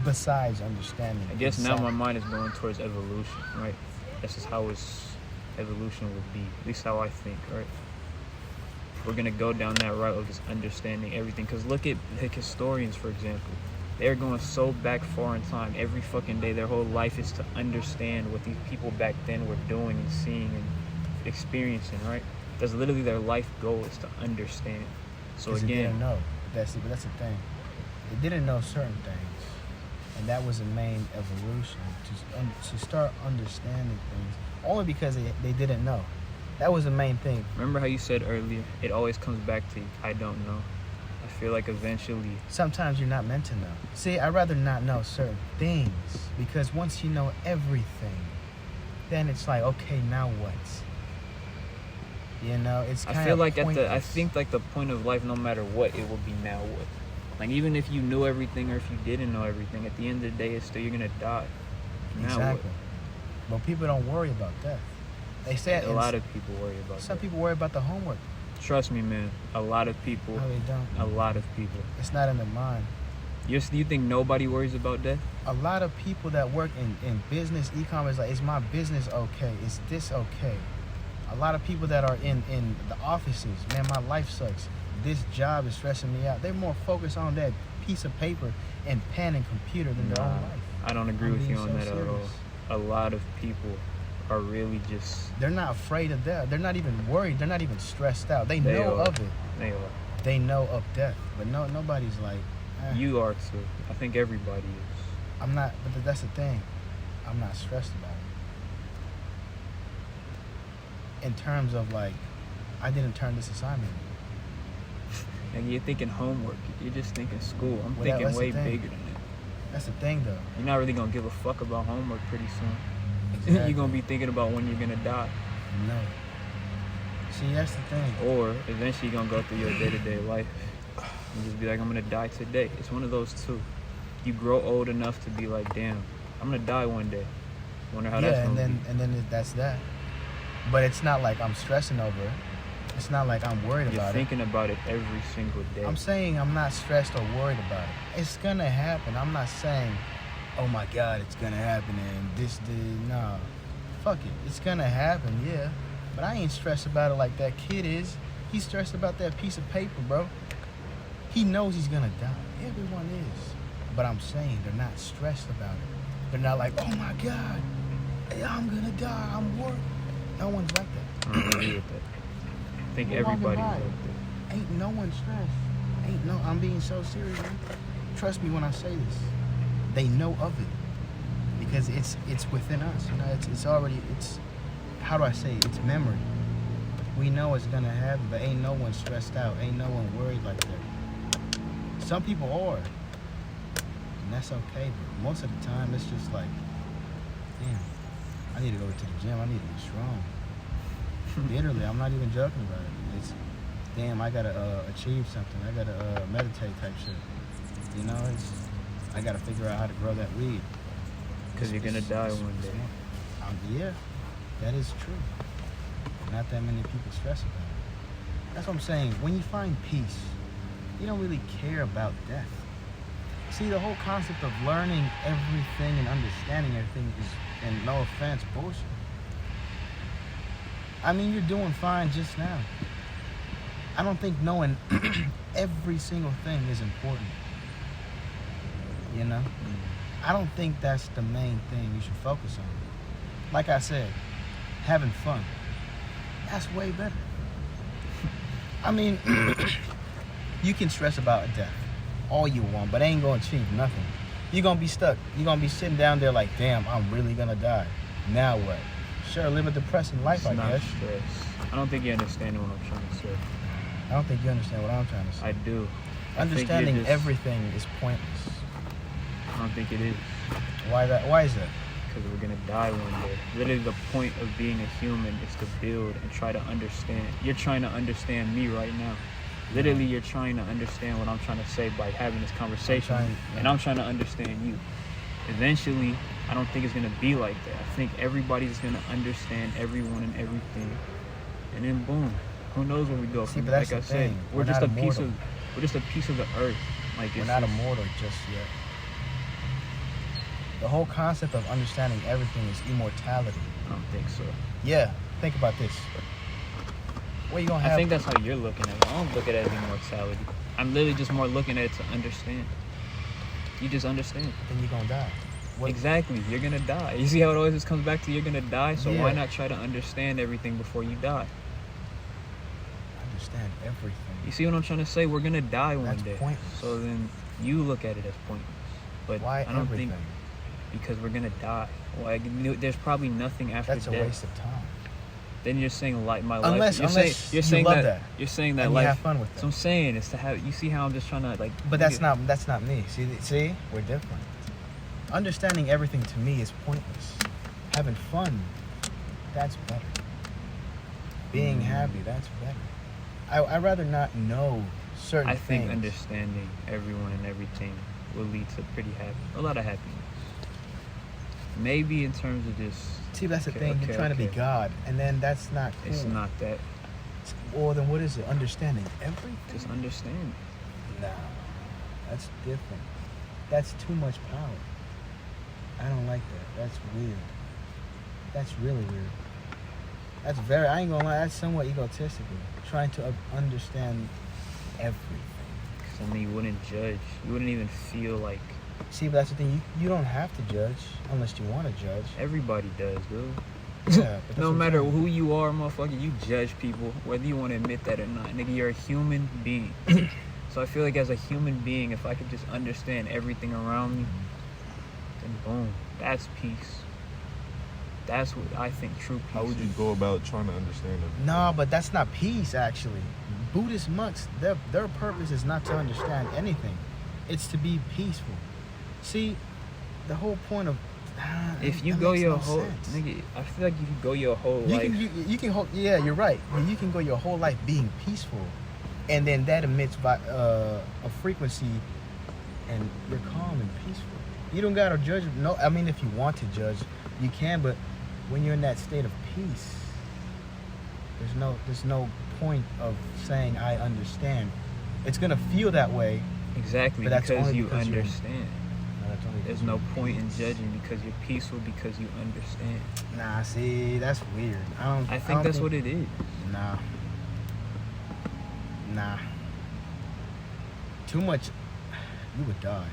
Besides understanding. I guess now my exact- mind is going towards evolution, right? That's just how evolution would be. At least how I think, right? We're gonna go down that route of just understanding everything. Because look at like historians, for example. They're going so back far in time. Every fucking day, their whole life is to understand what these people back then were doing and seeing and experiencing, right? That's literally their life goal, is to understand. So 'Cause they didn't again, know. But that's the thing. They didn't know certain things, and that was the main evolution to start understanding things. Only because they didn't know. That was the main thing. remember how you said earlier, it always comes back to I don't know. I feel like eventually, Sometimes you're not meant to know. See, I'd rather not know certain things because once you know everything, then it's like, okay, now what? You know, it's kind I of feel like pointless. I think like the point of life, no matter what, it will be now what. Like even if you knew everything or if you didn't know everything, at the end of the day, it's still you're gonna die. Now Exactly. But people don't worry about that. They say what? A lot of people worry about some that. people worry about the homework. Trust me, man. A lot of people. No, they don't. A lot of people. It's not in their mind. You think nobody worries about death? A lot of people that work in business, e-commerce, like, is my business okay? Is this okay? A lot of people that are in the offices, man, my life sucks. This job is stressing me out. They're more focused on that piece of paper and pen and computer than their own Nah, life. I don't agree I'm with you being on so that at all. serious. A lot of people are really just. They're not afraid of death. They're not even worried. They're not even stressed out. They They know are. of it. They are. They know of death. But nobody's like, You are too. I think everybody is. I'm not, but that's the thing. I'm not stressed about it. In terms of like, I didn't turn this assignment in. Like, you're thinking homework. You're just thinking school. I'm Well, thinking that's the way thing. bigger than that. That's the thing, though. You're not really gonna give a fuck about homework pretty soon. Exactly. You're gonna be thinking about when you're gonna die. No. See, that's the thing. Or eventually you're gonna go through your day-to-day life and just be like, I'm gonna die today. It's one of those two. You grow old enough to be like, damn, I'm gonna die one day. Wonder how that's Yeah, gonna and then that's that. But it's not like I'm stressing over it. It's not like I'm worried be. You're about thinking about it every single day. it. I'm saying I'm not stressed or worried about it. It's gonna happen. I'm not saying, oh my God, it's gonna happen and this did. Nah, fuck it. It's gonna happen, yeah. But I ain't stressed about it like that kid is. He's stressed about that piece of paper, bro. He knows he's gonna die. Everyone is. But I'm saying they're not stressed about it. They're not like, oh my God, I'm gonna die. I'm worried. No one's like that. I don't agree with that. I think People everybody's walking like by. that. Ain't no one stressed. Ain't no. I'm being so serious, man. Trust me when I say this. They know of it because it's within us. You know, it's already. It's how do I say it? It's memory. We know it's gonna happen, but ain't no one stressed out. Ain't no one worried like that. Some people are, and that's okay. But most of the time, it's just like, damn, I need to go to the gym. I need to be strong. Literally, I'm not even joking about it. It's, damn, I gotta achieve something. I gotta meditate type shit. You know, I gotta figure out how to grow that weed. Because you're gonna die one day. Yeah, that is true. Not that many people stress about it. That's what I'm saying. When you find peace, you don't really care about death. See, the whole concept of learning everything and understanding everything is, and no offense, bullshit. I mean, you're doing fine just now. I don't think knowing every single thing is important. You know? I don't think that's the main thing you should focus on. Like I said, having fun. That's way better. I mean, you can stress about death all you want, but it ain't gonna achieve nothing. You're gonna be stuck. You're gonna be sitting down there like, damn, I'm really gonna die. Now what? Sure, live a depressing life, It's I not guess. stress. I don't think you understand what I'm trying to say. I don't think you understand what I'm trying to say. I do. Understanding just- everything is pointless. I don't think it is. Why that? Why is that? Because we're gonna die one day. Literally, the point of being a human is to build and try to understand. You're trying to understand me right now. Literally, you're trying to understand what I'm trying to say by having this conversation, and I'm trying to understand you. Eventually, I don't think it's gonna be like that. I think everybody's gonna understand everyone and everything, and then boom, who knows where we go See, from but there. that's Like I the said, thing. we're We're just not a piece immortal. we're just a piece of the earth. Like We're it's not just- immortal just yet. The whole concept of understanding everything is immortality. I don't think so. Yeah, think about this. What you gonna have? I think that's how you're looking at it. I don't look at it as immortality. I'm literally just more looking at it to understand. You just understand. Then you're gonna die. What? Exactly. You're gonna die. You see how it always just comes back to you're gonna die? So why Yeah. not try to understand everything before you die? Understand everything. You see what I'm trying to say? We're gonna die one That's day. pointless. So then you look at it as pointless. But Why I don't everything? think because we're gonna die. Like, there's probably nothing after That's a death. waste of time. Then you're saying like my Unless- life. unless you're you saying love that, that. You're saying that And you life. have fun with So it. I'm saying is to have. You see how I'm just trying to like. But that's not me. See, we're different. Understanding everything to me is pointless. Having fun, that's better. Being happy, that's better. I'd rather not know certain I think things. understanding everyone and everything will lead to a lot of happiness. Maybe in terms of just. See, that's the Okay, thing. You're okay, trying to be okay. God, and then that's not cool. It's not that. Well, then what is it? Understanding everything? Just understand. Nah, that's different. That's too much power. I don't like that. That's weird. That's really weird. That's very, I ain't gonna lie, that's somewhat egotistical. Trying to understand everything. Because I mean, you wouldn't judge. You wouldn't even feel like See, but that's the thing. You don't have to judge unless you want to judge. everybody does, dude. Yeah, but that's No what I'm matter saying. who you are, motherfucker, you judge people, whether you want to admit that or not. Nigga, you're a human being. So I feel like as a human being, if I could just understand everything around me, then boom, that's peace. That's what I think true peace How would you is. go about trying to understand it? No, but that's not peace, actually. Buddhist monks, their purpose is not to understand anything. It's to be peaceful. See, the whole point of If you that go makes your no whole sense. nigga, I feel like if you go your whole You life, can you can hold, yeah, you're right. You can go your whole life being peaceful, and then that emits a frequency, and you're calm and peaceful. You don't gotta judge. No, I mean if you want to judge, you can, but when you're in that state of peace, there's no point of saying I understand. It's gonna feel that way. exactly, But that's because only you because you're- understand. No, that's only There's because no you're point in peace. judging because you're peaceful because you understand. Nah, see, that's weird. I think that's what it is. Nah. Too much, you would die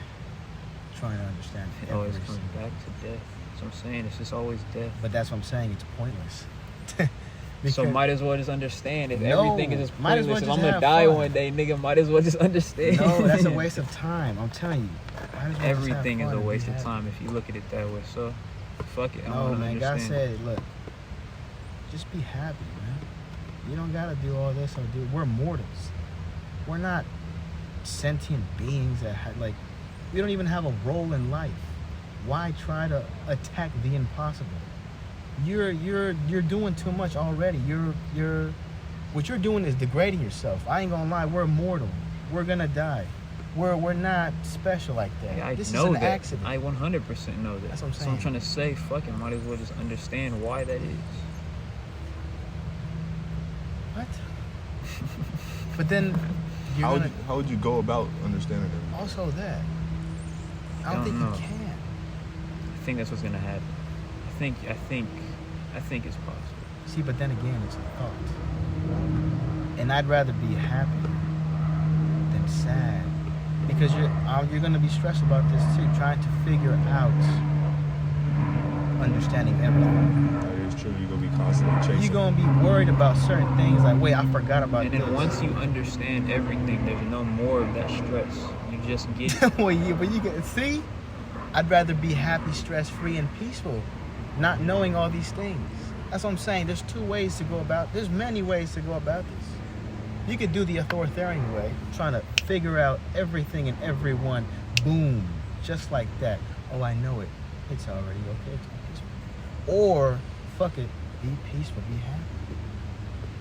trying to understand It always every comes single- back to death. That's what I'm saying. It's just always death. But that's what I'm saying. It's pointless. So Because- might as well just understand. If No, everything is just might as well pointless, if just I'm gonna have die fun. one day, nigga, might as well just understand. No, that's a waste of time. I'm telling you. Might as well just have Everything is fun a and be waste of happy. time if you look at it that way. So, fuck it. I No, don't man. God understand. said, look, just be happy, man. You don't gotta do all this or do. We're mortals. We're not sentient beings that like. We don't even have a role in life. Why try to attack the impossible? You're doing too much already. What you're doing is degrading yourself. I ain't gonna lie. We're mortal. We're gonna die. We're not special like that. I This know is an that. accident. I 100% know that. That's what I'm So I'm saying. trying to say, fuck it. Might as well just understand why that is. What? But then you're How gonna how would you go about understanding it? also that. I I don't think don't know. you can. I think that's what's gonna happen. I think it's possible. See, but then again, it's a thought. And I'd rather be happy than sad. Because you're gonna be stressed about this too, trying to figure out understanding everything. That is true. You're gonna be constantly chasing. You're gonna be worried about certain things like, wait, I forgot about And this. then once you understand everything, there's no more of that stress. You just get it. Well, yeah, but you can see, I'd rather be happy, stress-free, and peaceful, not knowing all these things. That's what I'm saying. There's there's many ways to go about this. You could do the authoritarian way, trying to figure out everything and everyone, boom, just like that. Oh, I know it. It's already okay. It's peaceful. Or, fuck it, be peaceful, be happy.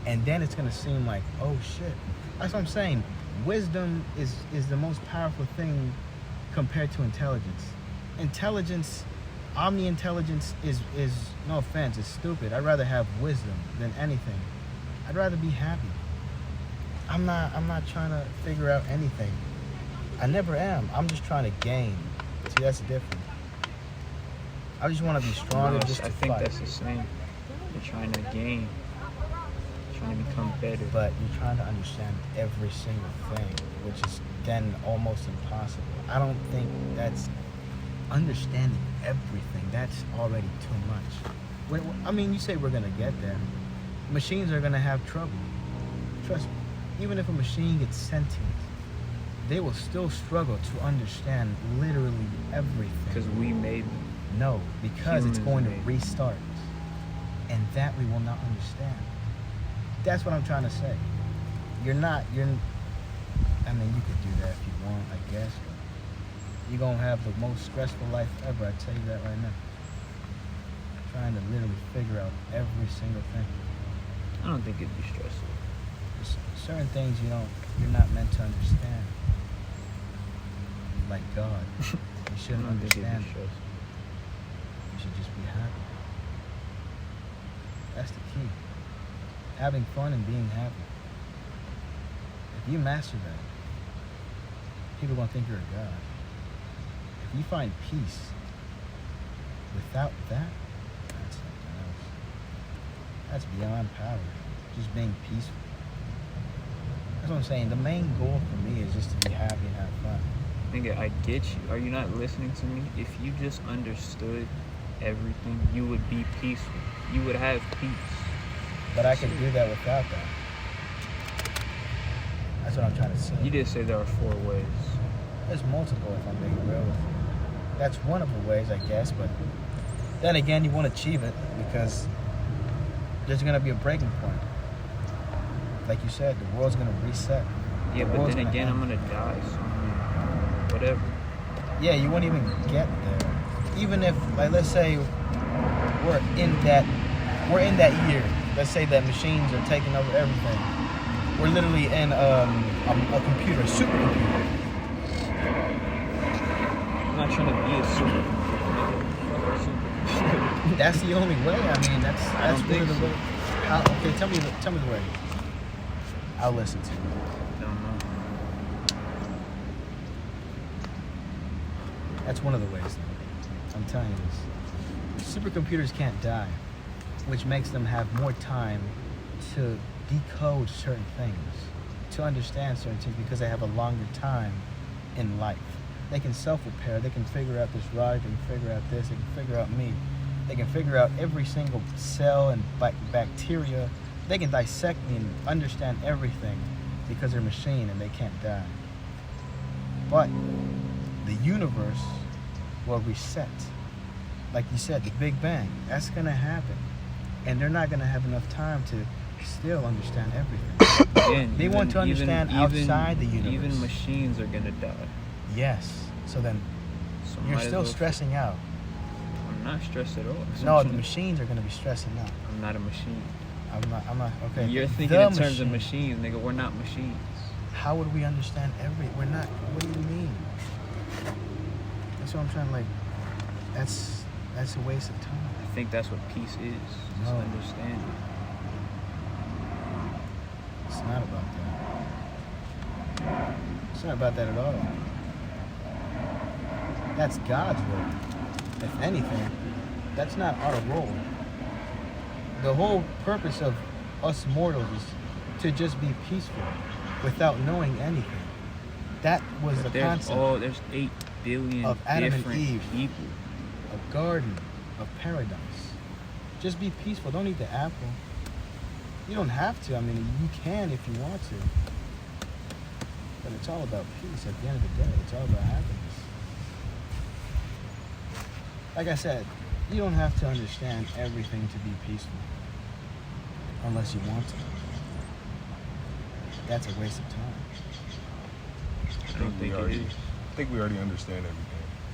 And then it's gonna seem like, oh shit. That's what I'm saying. Wisdom is the most powerful thing compared to intelligence. Intelligence, omni-intelligence is no offense, it's stupid. I'd rather have wisdom than anything. I'd rather be happy. I'm not trying to figure out anything. I never am. I'm just trying to gain. See, that's different. I just want to be stronger No, just to I think fight. that's the same. You're trying to gain, trying to become better. But you're trying to understand every single thing, which is then almost impossible. I don't think that's understanding everything. That's already too much. I mean, you say we're going to get there. Machines are going to have trouble. Trust me. Even if a machine gets sentient, they will still struggle to understand literally everything. Because we made them. No, because it's Humans going to made. restart. And that we will not understand. That's what I'm trying to say. I mean, you could do that if you want, I guess. But you're going to have the most stressful life ever. I tell you that right now. Trying to literally figure out every single thing. I don't think it'd be stressful. There's certain things you're not meant to understand. Like God. You I shouldn't don't think it'd understand. be stressful. You should just be happy. That's the key. Having fun and being happy. If you master that, people are going to think you're a god. If you find peace without that, that's something else. That's beyond power. Just being peaceful. That's what I'm saying. The main goal for me is just to be happy and have fun. Nigga, I get you. Are you not listening to me? If you just understood everything, you would be peaceful. You would have peace. But I can do that without that. That's what I'm trying to say. You did say there are 4 ways. There's multiple, if I'm being real with you. That's one of the ways, I guess, but then again, you won't achieve it because there's going to be a breaking point. like you said, the world's gonna reset. Yeah, The but world's then gonna again, end. I'm gonna die. So I mean, whatever. Yeah, you won't even get there. Even if, like, let's say we're in that year. Let's say that machines are taking over everything. We're literally in a computer, supercomputer. I'm not trying to be a super. That's the only way. I mean, that's don't one think of the so. ways. Okay, tell me the way. I'll listen to you. Don't know. That's one of the ways, though. I'm telling you this. Supercomputers can't die, which makes them have more time to decode certain things, to understand certain things, because they have a longer time in life. They can self-repair. They can figure out this rod. They can figure out this. They can figure out me. They can figure out every single cell and bacteria. They can dissect me and understand everything because they're a machine and they can't die. But the universe will reset. Like you said, the Big Bang. That's going to happen. And they're not going to have enough time to still understand everything. Again, They want to understand outside the universe. Even machines are gonna die. Yes. So then So you're might as still well- stressing out. I'm not stressed at all. That's No, what the I'm saying. machines are going to be stressing out. I'm not a machine. I'm not, okay. You're thinking The in terms of machine. machines, nigga. We're not machines. How would we understand we're not, what do you mean? That's what I'm trying to, like, that's a waste of time. I think that's what peace is. Just No. understanding. It's not about that. It's not about that at all. That's God's role. If anything, that's not our role. The whole purpose of us mortals is to just be peaceful without knowing anything. That was the concept. There's 8 billion of Adam and different Eve. people. A garden of paradise. Just be peaceful. Don't eat the apple. You don't have to. I mean, you can if you want to. But it's all about peace at the end of the day. It's all about happiness. Like I said, you don't have to understand everything to be peaceful. Unless you want to. That's a waste of time. I don't think it is. I think we already understand everything.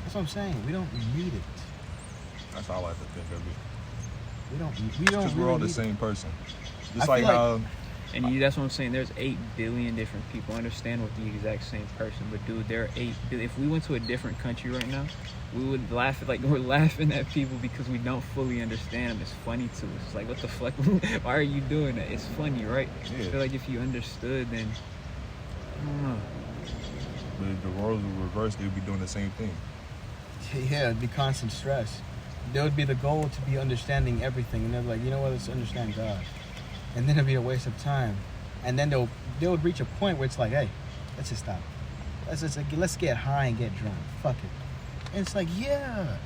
That's what I'm saying. We don't need it. That's how I like to think of it. We don't Because we're all really the need same person. Just I like feel how That's what I'm saying. There's 8 billion different people. I understand with the exact same person, but dude, there are 8 billion. If we went to a different country right now, we would laugh at, like, we're laughing at people because we don't fully understand them. It's funny to us. It's like, what the fuck? Why are you doing that? It's funny, right? Yeah. I feel like if you understood, then I don't know. but if the roles were reversed, they would be doing the same thing. Yeah, it'd be constant stress. There would be the goal to be understanding everything, and they're like, you know what, let's understand God. And then it'd be a waste of time. And then they would reach a point where it's like, hey, let's just stop. Let's get high and get drunk. Fuck it. And it's like, yeah,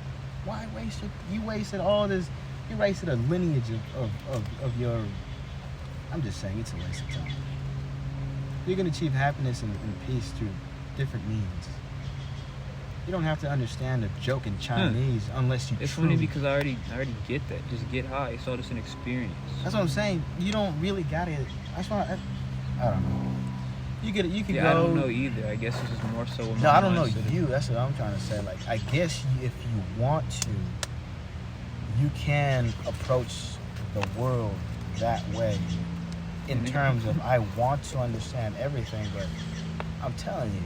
why waste it? You wasted all this. You wasted a lineage of your. I'm just saying, it's a waste of time. You're gonna achieve happiness and peace through different means. You don't have to understand a joke in Chinese unless you. It's truly. funny because I already get that. Just get high. It's all just an experience. That's what I'm saying. You don't really got it. That's why I don't know. You could go. I don't know either. I guess it's just more so. No, I don't know you. That's what I'm trying to say. Like, I guess if you want to, you can approach the world that way. In terms of, I want to understand everything, but I'm telling you,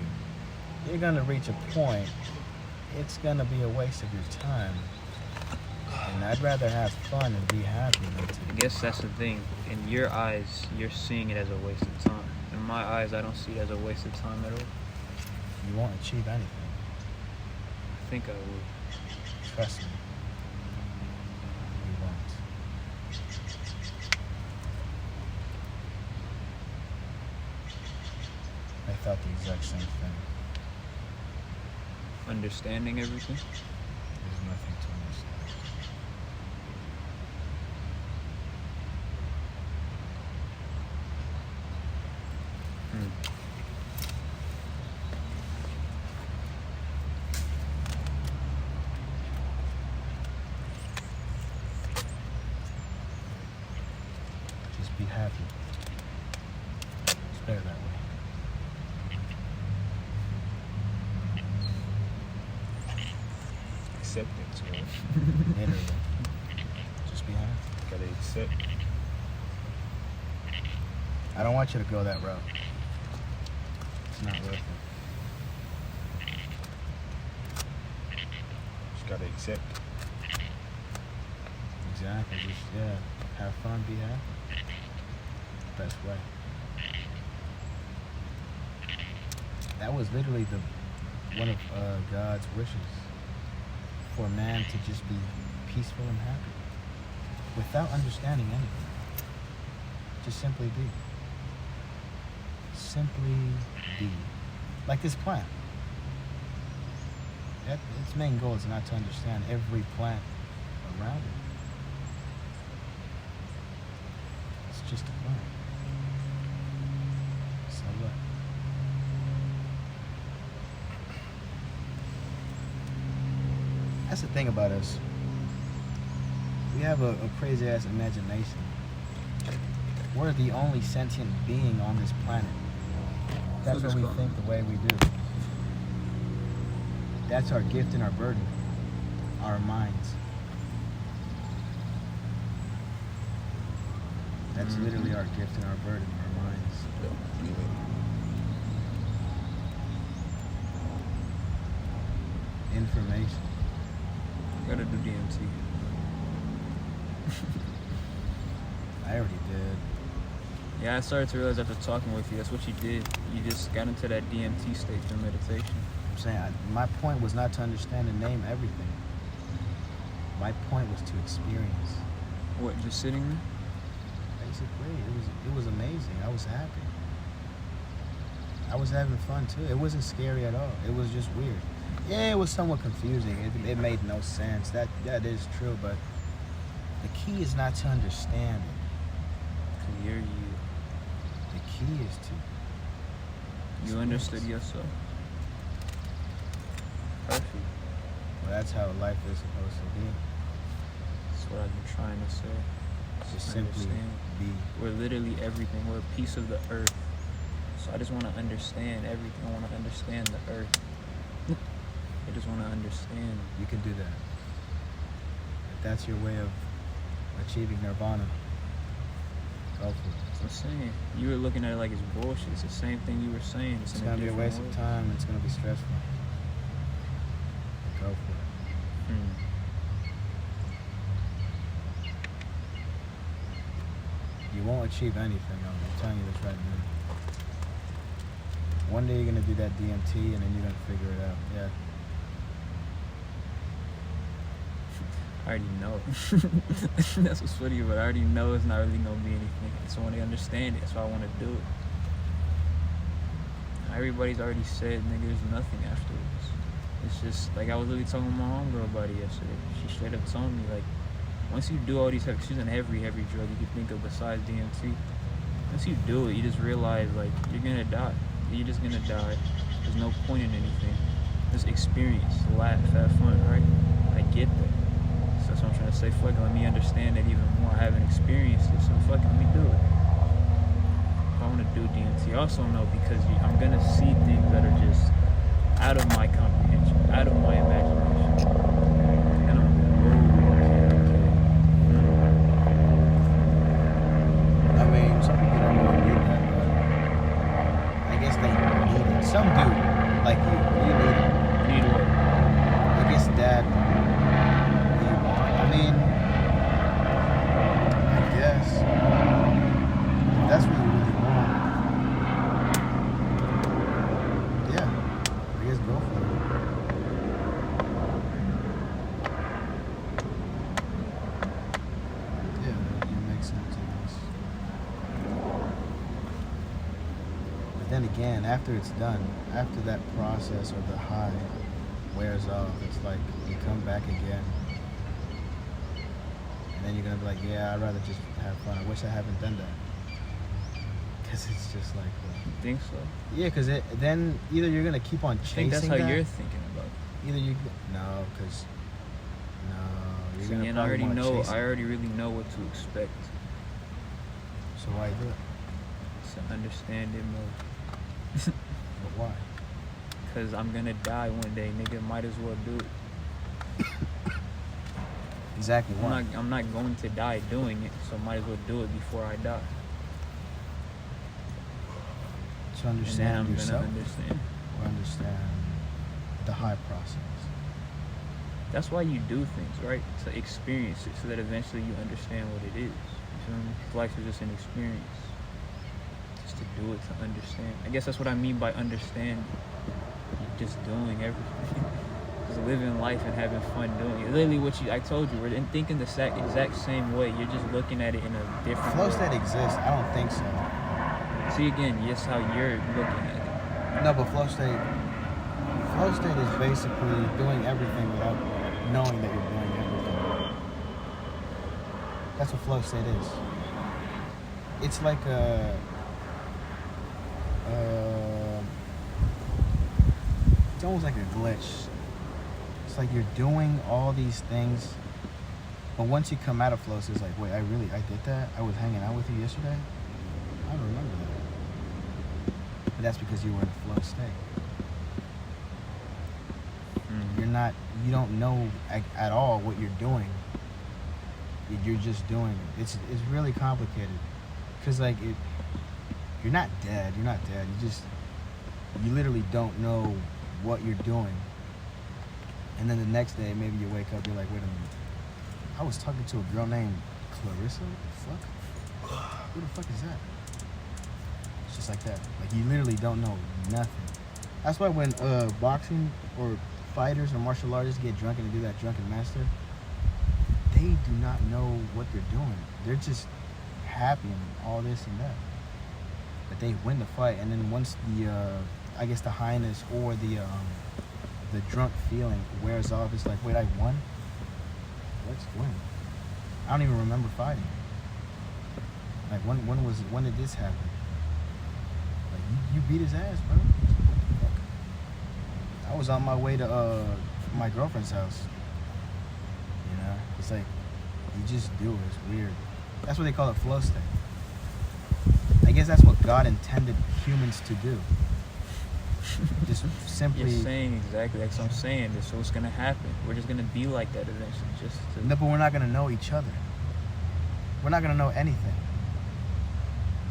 you're gonna reach a point. It's gonna be a waste of your time. And I'd rather have fun and be happy than to. I guess that's the thing. In your eyes, you're seeing it as a waste of time. In my eyes, I don't see it as a waste of time at all. You won't achieve anything. I think I would. Trust me. You won't. I thought the exact same thing. Understanding everything. There's nothing to understand. Just be happy. put it that way. Acceptance, man. Literally. Just be happy. Gotta accept. I don't want you to go that route. It's not worth it. Just gotta accept. Exactly. Just, have fun, be happy. Best way. That was literally one of God's wishes for man to just be peaceful and happy without understanding anything. Just simply be. Simply be. Like this plant. Its main goal is not to understand every plant around it. It's just a plant. So what? That's the thing about us. We have a crazy ass imagination. We're the only sentient being on this planet. That's why we think the way we do. That's our gift and our burden. Our minds. That's literally our gift and our burden, our minds. Information. Gotta do DMT. I already did. Yeah, I started to realize after talking with you, that's what you did. You just got into that DMT state through meditation. I'm saying my point was not to understand and name everything. My point was to experience. What, just sitting there? Basically, it was amazing. I was happy. I was having fun too. It wasn't scary at all. It was just weird. Yeah, it was somewhat confusing. It made no sense. That is true, but the key is not to understand it. Clear you. The key is to You understood yourself. Perfect. Well, that's how life is supposed to be. That's what I've been trying to say. Just simply be. We're literally everything. We're a piece of the earth. So I just want to understand everything. I want to understand the earth. I just want to understand. You can do that. If that's your way of achieving nirvana, go for it. That's what I'm saying. You were looking at it like it's bullshit. It's the same thing you were saying. It's going to be a waste of time. And it's going to be stressful. Go for it. You won't achieve anything. I'm telling you this right now. One day you're going to do that DMT and then you're going to figure it out. Yeah. I already know. That's what's funny, but I already know it's not really gonna be anything. I just want to understand it. That's why I want to do it. Everybody's already said, nigga, there's nothing afterwards. It's just like I was literally talking to my homegirl about it yesterday. She straight up told me, like, once you do all these heavy, she's in every drug you can think of besides DMT. Once you do it, you just realize, like, you're gonna die. You're just gonna die. There's no point in anything. Just experience, laugh, have fun, right? I get that. So that's what I'm trying to say. Fuck it, let me understand that even more. I haven't experienced it, so fuck it, let me do it. If I want to do DMT, I also know because I'm gonna see things that are just out of my comprehension, out of my imagination. And I'm I mean, some people don't really need that, but I guess they need it. Some do, like you need it. Need what? I guess that. I mean, I guess if that's what you really want. Yeah, I guess go for it. Yeah, that makes sense, I guess. But then again, after it's done, after that process or the high wears off, it's like you come back again. And then you're going to be like, yeah, I'd rather just have fun. I wish I haven't done that. Because it's just like... You think so? Yeah, because then either you're going to keep on I chasing think that's how that, you're thinking about it. Either you... No, because... No, you're going to And I already really know what to expect. So why do it? So to understand it more. But why? Cause I'm gonna die one day, nigga. Might as well do it. Exactly why? I'm not going to die doing it, so might as well do it before I die. To understand and then I'm yourself, gonna understand. or understand the high process. That's why you do things, right? To experience it, so that eventually you understand what it is. You feel me? Life is just an experience. Just to do it, to understand. I guess that's what I mean by understanding. You're just doing everything. Just living life and having fun doing it. Literally what I told you, we're thinking the exact same way. You're just looking at it in a different Flow way. state exists. I don't think so. See, again, yes, how you're looking at it. No, but flow state is basically doing everything without knowing that you're doing everything. That's what flow state is. It's like it's almost like a glitch. It's like you're doing all these things, but once you come out of flow state, it's like, wait, I did that? I was hanging out with you yesterday? I don't remember that. But that's because you were in a flow state. You don't know at all what you're doing. You're just doing it. It's really complicated. Cause like you're not dead. You literally don't know what you're doing. And then the next day, maybe you wake up, you're like, wait a minute. I was talking to a girl named Clarissa? What the fuck? Who the fuck is that? It's just like that. Like, you literally don't know nothing. That's why when boxing or fighters or martial artists get drunk and they do that drunken master, they do not know what they're doing. They're just happy and all this and that. But they win the fight, and then once the, I guess the highness or the drunk feeling wears off, it's like, wait, I won? Let's win. I don't even remember fighting. Like, when did this happen? Like, you beat his ass, bro. I was on my way to my girlfriend's house. You know, it's like you just do it. It's weird. That's what they call it, flow state. I guess that's what God intended humans to do. Just simply. You're saying exactly like I'm saying. This, so it's gonna happen. We're just gonna be like that eventually. Just to... No, but we're not gonna know each other. We're not gonna know anything.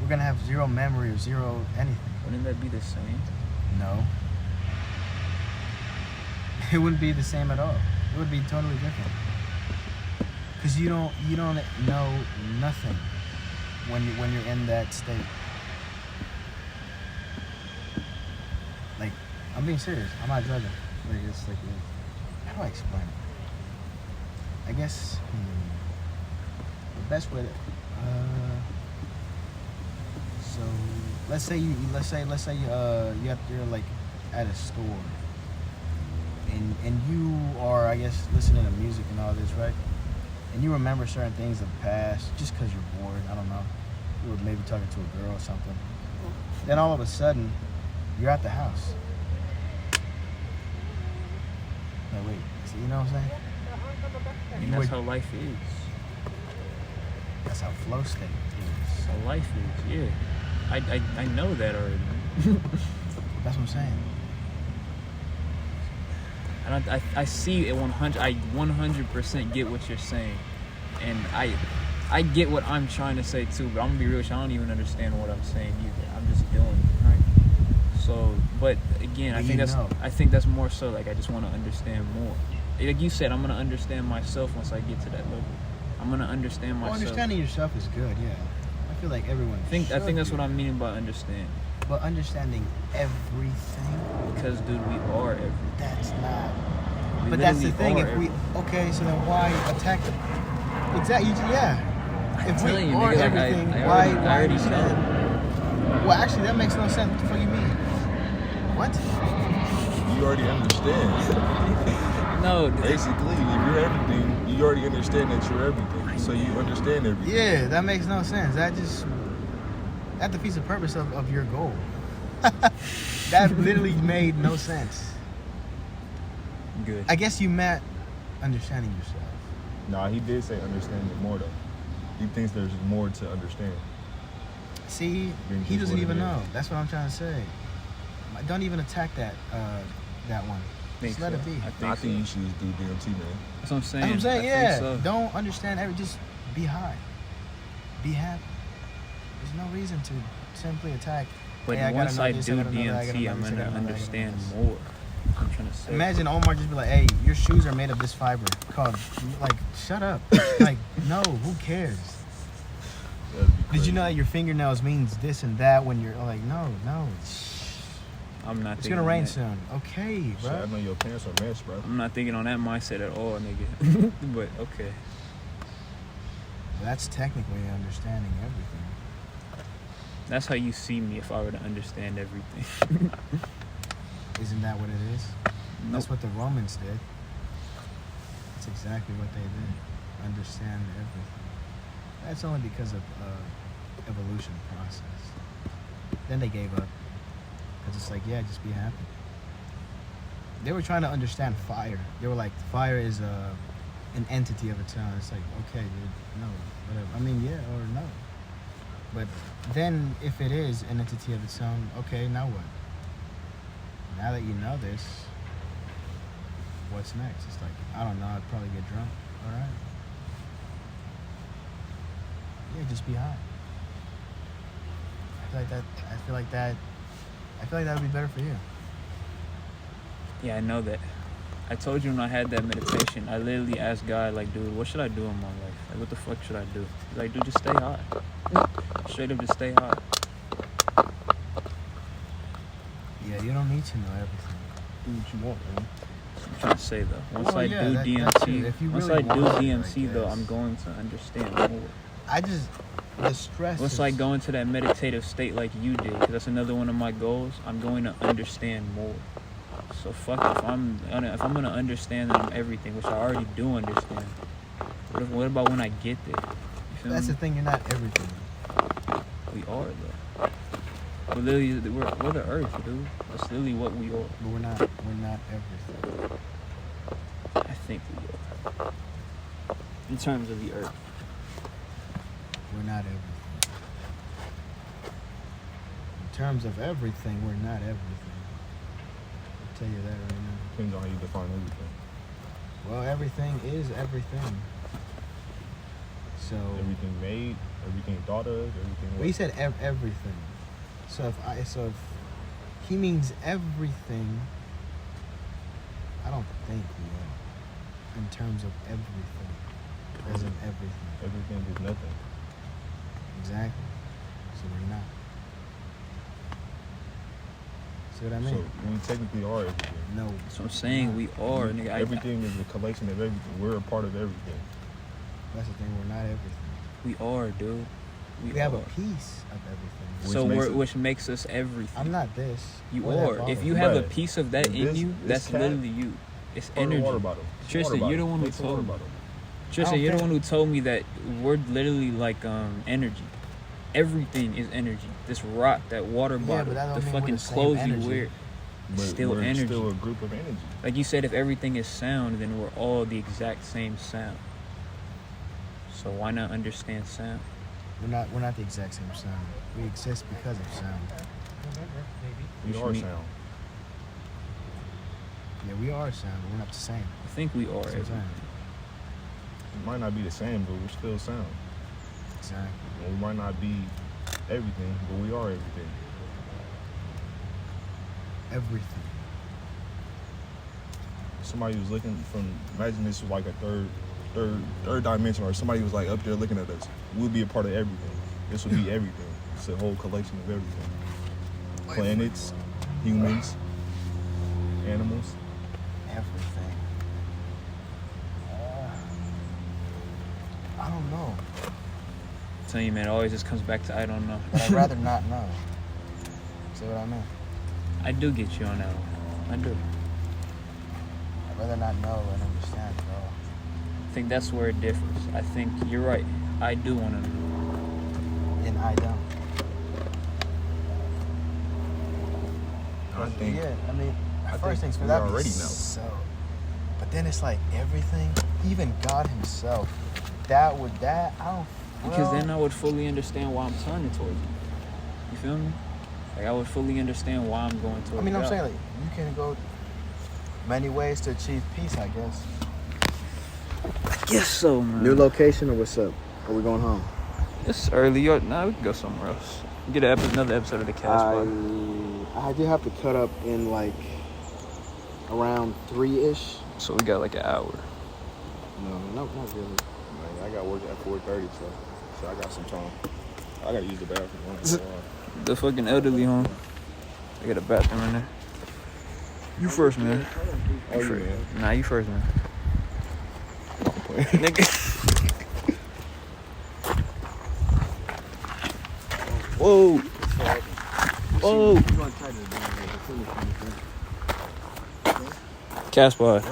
We're gonna have zero memory or zero anything. Wouldn't that be the same? No. It wouldn't be the same at all. It would be totally different. Cause you don't know nothing when you're in that state. Like, I'm being serious. I'm not judging. Like, it's like, how do I explain it? I guess the best way to. So let's say you're like at a store. And you are, I guess, listening to music and all this, right? And you remember certain things of the past just because you're bored. I don't know. You were maybe talking to a girl or something. Then all of a sudden, you're at the house. Like, wait, so you know what I'm saying? I mean, that's how life is. That's how flow state is. How life is, yeah. I know that already. That's what I'm saying. I see it 100. I 100% get what you're saying, and I get what I'm trying to say too. But I'm gonna be real with you, I don't even understand what I'm saying either. I'm just doing it, right? So, but again, I think that's more so like I just want to understand more. Like you said, I'm gonna understand myself once I get to that level. I'm gonna understand myself. Well, understanding yourself is good, yeah. I feel like everyone. I think that's what I'm meaning by understand. But understanding everything. Because, dude, we are everything. That's not. We but that's the literally thing. are If we okay, so then why attack them? Exactly. Yeah. If we telling you, are nigga, like, everything, I why already understand? Well, actually, that makes no sense. What the fuck you mean? What? You already understand. No. Basically, if you're everything, you already understand that you're everything. So you understand everything. Yeah, that makes no sense. That defeats the purpose of your goal. That literally made no sense. Good. I guess you meant understanding yourself. Nah, he did say understand it more though. He thinks there's more to understand. See, Being he just doesn't what it even is. know. That's what I'm trying to say. Don't even attack that one. Just let it be. I think you should just do DMT, man. That's what I'm saying. That's what I'm saying. I Yeah. think so. Don't understand just be high. Be happy. There's no reason to simply attack. But hey, I gotta once know I this, do I gotta know that, I DMT, gotta I'm know this, I gonna gotta know that, I gotta know understand this. more. I'm trying to say. Imagine Omar just be like, hey, your shoes are made of this fiber. Called, like, shut up. Like, no, who cares? That'd be Did you know crazy. that your fingernails means this and that when you're like, no. I'm not. It's thinking gonna on rain that. soon. Okay, Shit, I bro. know your pants are mesh, bro. I'm not thinking on that mindset at all, nigga. But okay. That's technically understanding everything. That's how you see me if I were to understand everything. Isn't that what it is? That's what the Romans did. That's exactly what they did. Understand everything. That's only because of evolution process. Then they gave up. Because it's like, yeah, just be happy. They were trying to understand fire. They were like, fire is an entity of its own. It's like, okay, dude, no, whatever. I mean, yeah or no. But then if it is an entity of its own, okay, now what? Now that you know this, what's next? It's like, I don't know, I'd probably get drunk. All right. Yeah, just be high. I feel like that would be better for you. Yeah, I know that. I told you when I had that meditation, I literally asked God, like, dude, what should I do in my life? Like, what the fuck should I do? He's like, dude, just stay high. Straight up, just stay high. Yeah, you don't need to know everything. Do what you want, man. I'm trying to say, though. Once Well, I yeah, do that too. DMT, If you once really I do want it, I DMT, though, guess. I'm going to understand more. The stress Once is, I go into that meditative state like you did, 'cause that's another one of my goals, I'm going to understand more. So fuck it, if I'm gonna understand that I'm everything, which I already do understand. What about when I get there? You feel that's me? the thing, you're not everything. We are though. We're literally we're the earth, dude. That's literally what we are. But we're not everything. I think we are. In terms of the earth. We're not everything. In terms of everything, we're not everything. I'll tell you that right now. Depends on how you define everything. Well, everything is everything. So Everything made, everything thought of, everything. well, he said everything. So if he means everything, I don't think we are. In terms of everything, as in everything. Everything is nothing. Exactly. So we're not. See what I mean? So we technically are everything. No. So I'm saying we are, nigga. Everything is a collection of everything. We're a part of everything. That's the thing. We're not everything. We are, dude. We have are. a piece of everything. So Which makes which makes us everything. I'm not this. You or that are. bottle. If you have a Bruh, piece of that in this- you, this that's cat- literally you. It's Pour the energy. water bottle. Tristan, Water you're the bottle. one who Take the told water me. bottle. Tristan, I you're the don't one who told me that we're literally like energy. Everything is energy. This rock, that water Yeah, bottle, but that don't the mean we're fucking the same clothes energy. you wear. But Still we're energy. still a group of energy. Like you said, if everything is sound, then we're all the exact same sound. So why not understand sound? We're not the exact same sound. We exist because of sound. We Which are mean- sound. Yeah, we are sound, but we're not the same. I think we are That's what I'm everything. saying. It might not be the same, but we're still sound. Exactly. And we might not be everything, but we are everything. Everything. Somebody was looking from, imagine this was like a third dimension, or somebody was like up there looking at us. We'll be a part of everything. This will be everything. It's a whole collection of everything. Planets, humans, animals. Everything. I don't know. I'm telling you, man, it always just comes back to I don't know. But I'd rather not know. See what I mean? I do get you on that one. I do. I'd rather not know and understand at all. I think that's where it differs. I think you're right. I do want to know. And I don't. I think Yeah, I mean, I first think things for we that already know. So, but then it's like everything, even God Himself. I don't. Because then I would fully understand why I'm turning towards you. You feel me? Like I would fully understand why I'm going to. I mean, I'm saying like you can go many ways to achieve peace. I guess. I guess so, man. New location or what's up? Are we going home? It's early. Nah, we can go somewhere else. Get another episode of the cast. I do have to cut up in like around 3-ish. So we got like an hour. No, not really. Like, I got work at 4:30, so I got some time. I gotta use the bathroom. The fucking elderly home. I got a bathroom in there. You first, man. Oh, you man. Nah, you first, man. Nigga. Whoa. Whoa. Cast pod.